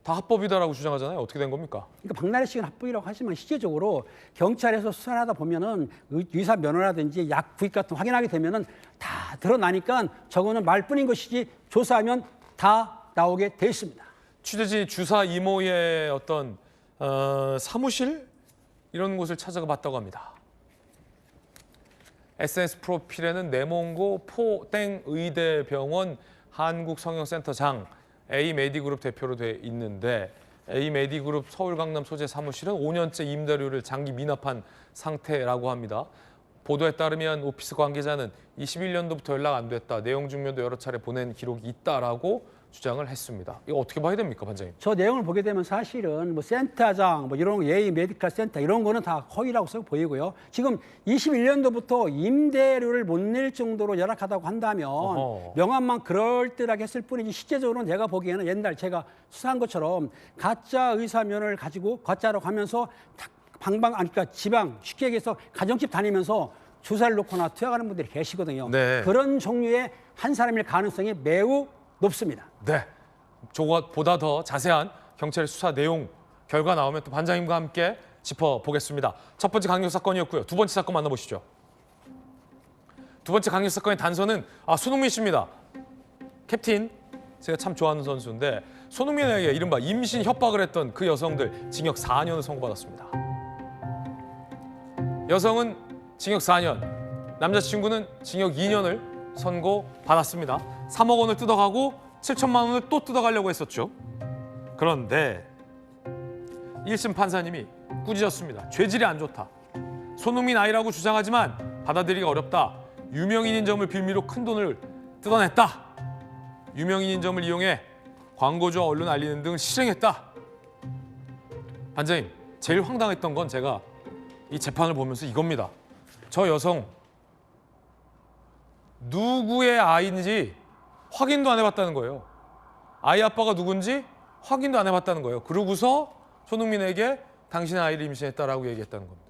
다 합법이다라고 주장하잖아요. 어떻게 된 겁니까? 그러니까 박나래 씨는 합법이라고 하지만 실제적으로 경찰에서 수사를 하다 보면은 의사 면허라든지 약 구입 같은 거 확인하게 되면은 다 드러나니까 저거는 말뿐인 것이지 조사하면 다 나오게 돼 있습니다. 취재진이 주사 이모의 어떤 사무실 이런 곳을 찾아가 봤다고 합니다. SNS 프로필에는 내몽고 포땡 의대병원 한국성형센터장 A메디그룹 대표로 돼 있는데 A메디그룹 서울 강남 소재 사무실은 5년째 임대료를 장기 미납한 상태라고 합니다. 보도에 따르면 오피스 관계자는 21년도부터 연락 안 됐다. 내용 증명도 여러 차례 보낸 기록이 있다라고 주장을 했습니다. 이거 어떻게 봐야 됩니까, 반장님? 저 내용을 보게 되면 사실은 뭐 센터장, 뭐 이런 예의 메디컬 센터 이런 거는 다 허위라고 보이고요. 지금 21년도부터 임대료를 못 낼 정도로 열악하다고 한다면 명함만 그럴듯하게 했을 뿐이지 실제적으로는 제가 보기에는 옛날 제가 수사한 것처럼 가짜 의사면을 가지고 가짜로 가면서 그러니까 지방 쉽게 얘기해서 가정집 다니면서 주사를 놓거나 투약하는 분들이 계시거든요. 네. 그런 종류의 한 사람일 가능성이 매우 높습니다. 네. 보다 더 자세한 경찰의 수사 내용 결과 나오면 또 반장님과 함께 짚어보겠습니다. 첫 번째 강력 사건이었고요. 두 번째 사건 만나보시죠. 두 번째 강력 사건의 단서는 손흥민 씨입니다. 캡틴, 제가 참 좋아하는 선수인데 손흥민에게 이른바 임신 협박을 했던 그 여성들 징역 4년을 선고받았습니다. 여성은 징역 4년, 남자친구는 징역 2년을 선고받았습니다. 3억 원을 뜯어가고 7천만 원을 또 뜯어가려고 했었죠. 그런데 1심 판사님이 꾸짖었습니다. 죄질이 안 좋다. 손흥민 아이라고 주장하지만 받아들이기가 어렵다. 유명인인 점을 빌미로 큰 돈을 뜯어냈다. 유명인인 점을 이용해 광고주와 언론 알리는 등을 실행했다. 반장님, 제일 황당했던 건 제가 이 재판을 보면서 이겁니다. 저 여성 누구의 아이인지 확인도 안 해봤다는 거예요. 아이 아빠가 누군지 확인도 안 해봤다는 거예요. 그러고서 손흥민에게 당신의 아이를 임신했다라고 얘기했다는 겁니다.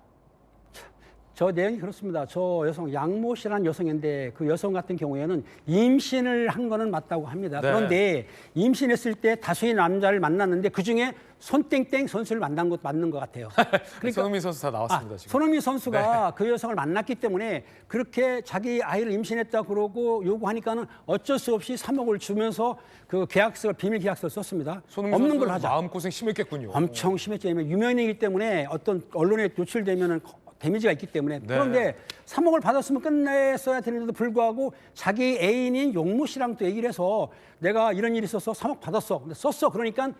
저 내용이 그렇습니다. 저 여성 양모 씨라는 여성인데 그 여성 같은 경우에는 임신을 한 거는 맞다고 합니다. 네. 그런데 임신했을 때 다수의 남자를 만났는데 그중에 손땡땡 선수를 만난 것도 맞는 것 같아요. 그러니까 손흥민 선수 다 나왔습니다. 지금. 손흥민 선수가 그 여성을 만났기 때문에 그렇게 자기 아이를 임신했다 그러고 요구하니까는 어쩔 수 없이 3억을 주면서 그 계약서를 비밀 계약서를 썼습니다. 손흥민 없는 선수 걸 하자. 마음고생 심했겠군요. 엄청 심했죠. 왜냐면 유명인이기 때문에 어떤 언론에 노출되면은 데미지가 있기 때문에. 그런데 3억을 받았으면 끝냈어야 되는데도 불구하고 자기 애인인 용모 씨랑 또 얘기를 해서 내가 이런 일이 있어서 3억 받았어. 근데 썼어. 그러니까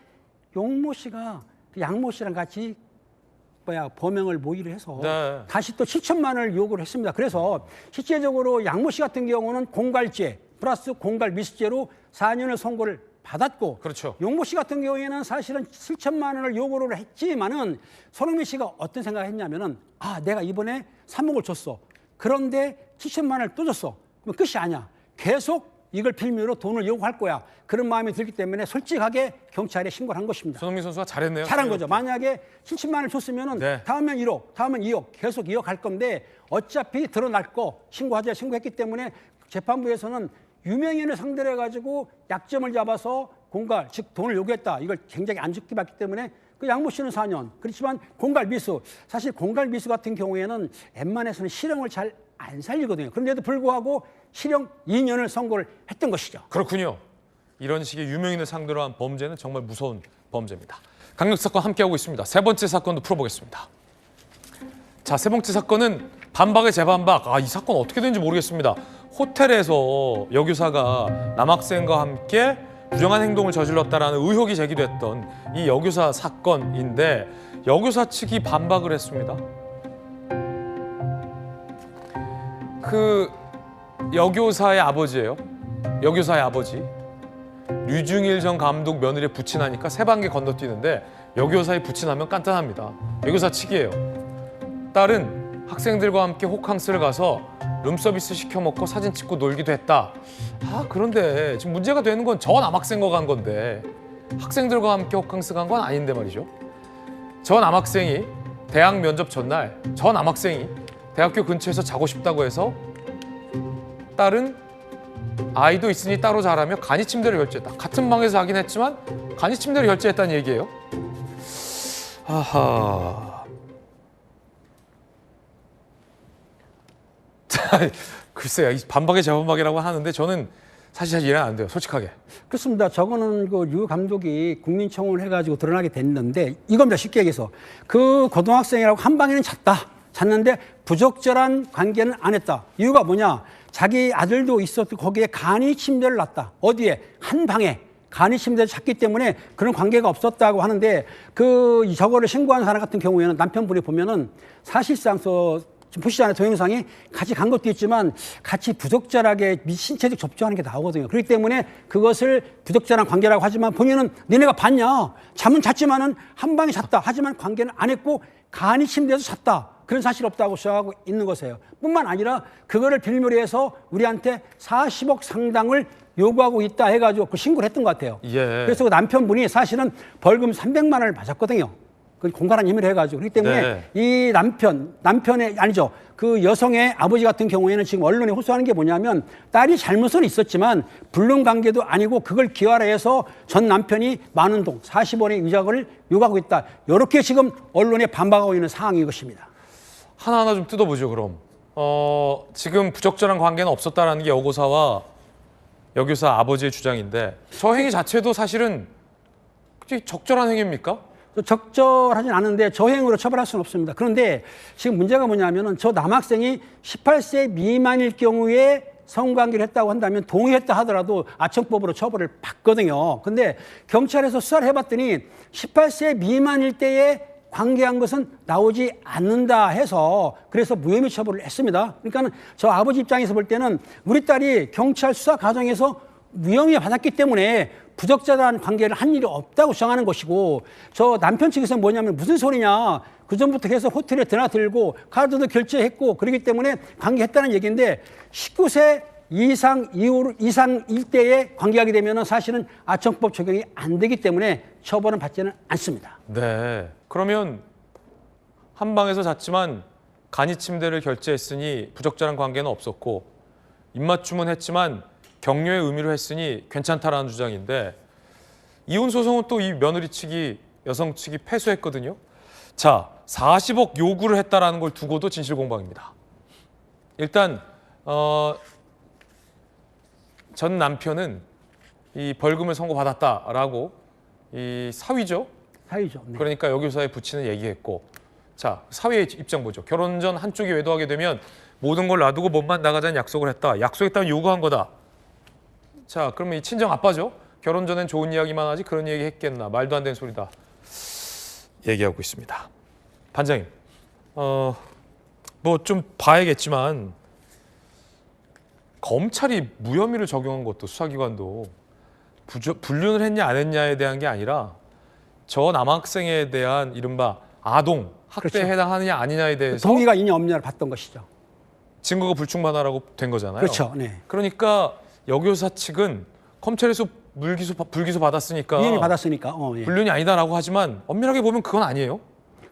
용모 씨가 그 양모 씨랑 같이 범행을 모의를 해서 다시 또 7천만 원을 요구를 했습니다. 그래서 실제적으로 양모 씨 같은 경우는 공갈죄 플러스 공갈 미수죄로 4년을 선고를 받았고, 그렇죠. 용모 씨 같은 경우에는 사실은 7천만 원을 요구를 했지만은 손흥민 씨가 어떤 생각을 했냐면은 내가 이번에 3억을 줬어. 그런데 7천만 원을 또 줬어. 그럼 끝이 아니야. 계속 이걸 빌미로 돈을 요구할 거야. 그런 마음이 들기 때문에 솔직하게 경찰에 신고를 한 것입니다. 손흥민 선수가 잘했네요. 잘한 거죠. 만약에 7천만 원을 줬으면은 다음엔 1억, 다음엔 2억 계속 이어갈 건데 어차피 드러날 거 신고하자 신고했기 때문에 재판부에서는 유명인을 상대로 해가지고 약점을 잡아서 공갈, 즉 돈을 요구했다. 이걸 굉장히 안 좋게 봤기 때문에 그 양모 씨는 4년. 그렇지만 공갈 미수, 사실 공갈 미수 같은 경우에는 웬만해서는 실형을 잘 안 살리거든요. 그런데도 불구하고 실형 2년을 선고를 했던 것이죠. 그렇군요. 이런 식의 유명인을 상대로 한 범죄는 정말 무서운 범죄입니다. 강력사건 함께하고 있습니다. 세 번째 사건도 풀어보겠습니다. 자, 세 번째 사건은 반박의 재반박. 이 사건 어떻게 된지 모르겠습니다. 호텔에서 여교사가 남학생과 함께 부정한 행동을 저질렀다라는 의혹이 제기됐던 이 여교사 사건인데 여교사 측이 반박을 했습니다. 그 여교사의 아버지예요. 여교사의 아버지. 류중일 전 감독 며느리에 부친하니까 세 단계 건너뛰는데 여교사의 부친하면 간단합니다. 여교사 측이에요. 딸은 학생들과 함께 호캉스를 가서 룸서비스 시켜 먹고 사진 찍고 놀기도 했다. 그런데 지금 문제가 되는 건 저 남학생과 간 건데 학생들과 함께 호캉스 간 건 아닌데 말이죠. 저 남학생이 대학 면접 전날 저 남학생이 대학교 근처에서 자고 싶다고 해서 딸은 아이도 있으니 따로 자라며 간이 침대를 결제했다. 같은 방에서 자긴 했지만 간이 침대를 결제했다는 얘기예요. 글쎄요, 반박의 재반박이라고 하는데 저는 사실 잘 이해가 안 돼요, 솔직하게. 그렇습니다. 저거는 그 유 감독이 국민청원을 해가지고 드러나게 됐는데 이겁니다. 쉽게 얘기해서 그 고등학생이라고 한 방에는 잤는데 부적절한 관계는 안 했다. 이유가 뭐냐? 자기 아들도 있었고 거기에 간이 침대를 놨다. 어디에? 한 방에 간이 침대를 잤기 때문에 그런 관계가 없었다고 하는데 저거를 신고한 사람 같은 경우에는 남편분이 보면은 사실상 지금 보시잖아요. 동영상이 같이 간 것도 있지만 같이 부적절하게 신체적 접촉하는 게 나오거든요. 그렇기 때문에 그것을 부적절한 관계라고 하지만 본인은 너네가 봤냐? 잠은 잤지만은 한 방에 잤다. 하지만 관계는 안 했고 간이 침대에서 잤다. 그런 사실 없다고 주장하고 있는 것이에요. 뿐만 아니라 그거를 빌미로 해서 우리한테 40억 상당을 요구하고 있다 해가지고 그 신고를 했던 것 같아요. 그래서 그 남편분이 사실은 벌금 300만 원을 맞았거든요. 그 공갈한 힘을 해가지고 그렇기 때문에 네. 이 남편의 아니죠 그 여성의 아버지 같은 경우에는 지금 언론에 호소하는 게 뭐냐면 딸이 잘못은 있었지만 불륜 관계도 아니고 그걸 기활해서 전 남편이 많은 돈 40원의 위자료를 요구하고 있다. 이렇게 지금 언론에 반박하고 있는 상황인 것입니다. 하나하나 좀 뜯어보죠. 그럼 지금 부적절한 관계는 없었다라는 게 여고사와 여교사 아버지의 주장인데 저 행위 자체도 사실은 적절한 행위입니까? 적절하진 않은데 저행으로 처벌할 수는 없습니다. 그런데 지금 문제가 뭐냐면은 저 남학생이 18세 미만일 경우에 성관계를 했다고 한다면 동의했다 하더라도 아청법으로 처벌을 받거든요. 근데 경찰에서 수사를 해봤더니 18세 미만일 때에 관계한 것은 나오지 않는다 해서 그래서 무혐의 처벌을 했습니다. 그러니까 저 아버지 입장에서 볼 때는 우리 딸이 경찰 수사 과정에서 무혐의 받았기 때문에 부적절한 관계를 한 일이 없다고 주장하는 것이고 저 남편 측에서는 뭐냐면 무슨 소리냐. 그전부터 계속 호텔에 드나들고 카드도 결제했고 그렇기 때문에 관계했다는 얘기인데 19세 이상일 때에 관계하게 되면 사실은 아청법 적용이 안 되기 때문에 처벌은 받지는 않습니다. 네. 그러면 한 방에서 잤지만 간이 침대를 결제했으니 부적절한 관계는 없었고 입맞춤은 했지만 격려의 의미로 했으니 괜찮다라는 주장인데 이혼 소송은 또 이 며느리 측이 여성 측이 패소했거든요. 자, 40억 요구를 했다라는 걸 두고도 진실 공방입니다. 일단 전 남편은 이 벌금을 선고받았다라고 이 사위죠. 사위죠. 네. 그러니까 여교사에 부친은 얘기했고, 자 사위의 입장 보죠. 결혼 전 한쪽이 외도하게 되면 모든 걸 놔두고 몸만 나가자는 약속을 했다. 약속했다면 요구한 거다. 자, 그러면 이 친정 아빠죠. 결혼 전엔 좋은 이야기만 하지 그런 얘기 했겠나. 말도 안 되는 소리다. 얘기하고 있습니다. 반장님, 뭐 좀 봐야겠지만 검찰이 무혐의를 적용한 것도 수사기관도 불륜을 했냐 안 했냐에 대한 게 아니라 저 남학생에 대한 이른바 아동, 학대에 그렇죠. 해당하느냐 아니냐에 대해서 동의가 있냐 없냐를 봤던 것이죠. 증거가 불충분하다고 된 거잖아요. 그렇죠. 네. 그러니까 여교사 측은 검찰에서 불기소 받았으니까 이미 받았으니까 예. 불륜이 아니다라고 하지만 엄밀하게 보면 그건 아니에요.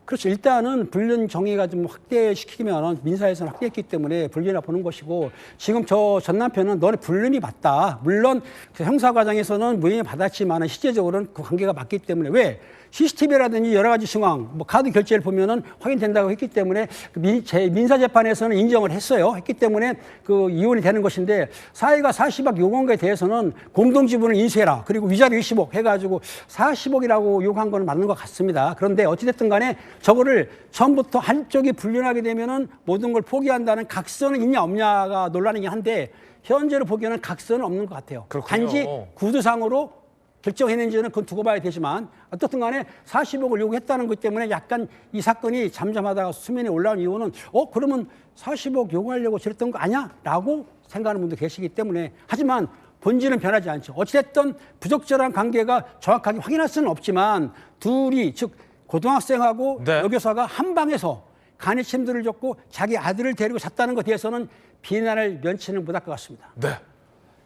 그렇죠. 일단은 불륜 정의가 좀 확대시키면 민사에서는 확대했기 때문에 불륜이라 보는 것이고 지금 저 전 남편은 너네 불륜이 맞다. 물론 그 형사 과정에서는 무혐의 받았지만 실제적으로는 그 관계가 맞기 때문에 왜 CCTV라든지 여러 가지 상황, 뭐 카드 결제를 보면은 확인된다고 했기 때문에 민사 재판에서는 인정을 했어요. 했기 때문에 그 이혼이 되는 것인데 사회가 40억 요구한 거에 대해서는 공동 지분을 인수해라. 그리고 위자료 20억 해가지고 40억이라고 요구한 건 맞는 것 같습니다. 그런데 어찌됐든 간에 저거를 처음부터 한쪽이 불륜하게 되면은 모든 걸 포기한다는 각서는 있냐 없냐가 논란이긴 한데 현재로 보기에는 각서는 없는 것 같아요. 그렇군요. 단지 구두상으로 결정했는지는 그건 두고 봐야 되지만 어떻든 간에 40억을 요구했다는 것 때문에 약간 이 사건이 잠잠하다가 수면에 올라온 이유는 그러면 40억 요구하려고 저랬던 거 아니야? 라고 생각하는 분도 계시기 때문에 하지만 본질은 변하지 않죠. 어찌됐든 부적절한 관계가 정확하게 확인할 수는 없지만 둘이 즉 고등학생하고 네. 여교사가 한 방에서 간의 침들을 줬고 자기 아들을 데리고 잤다는 것에 대해서는 비난을 면치는 못할 것 같습니다. 네.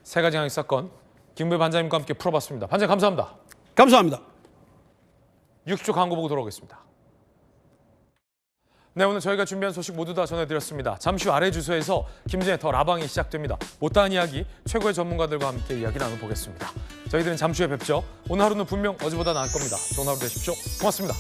세 가지 항의 사건 김부회 반장님과 함께 풀어봤습니다. 반장님 감사합니다. 감사합니다. 60초 광고 보고 돌아오겠습니다. 네, 오늘 저희가 준비한 소식 모두 다 전해드렸습니다. 잠시 후 아래 주소에서 김진의 더 라방이 시작됩니다. 못다한 이야기 최고의 전문가들과 함께 이야기 나눠보겠습니다. 저희들은 잠시 후에 뵙죠. 오늘 하루는 분명 어제보다 나을 겁니다. 좋은 하루 되십시오. 고맙습니다.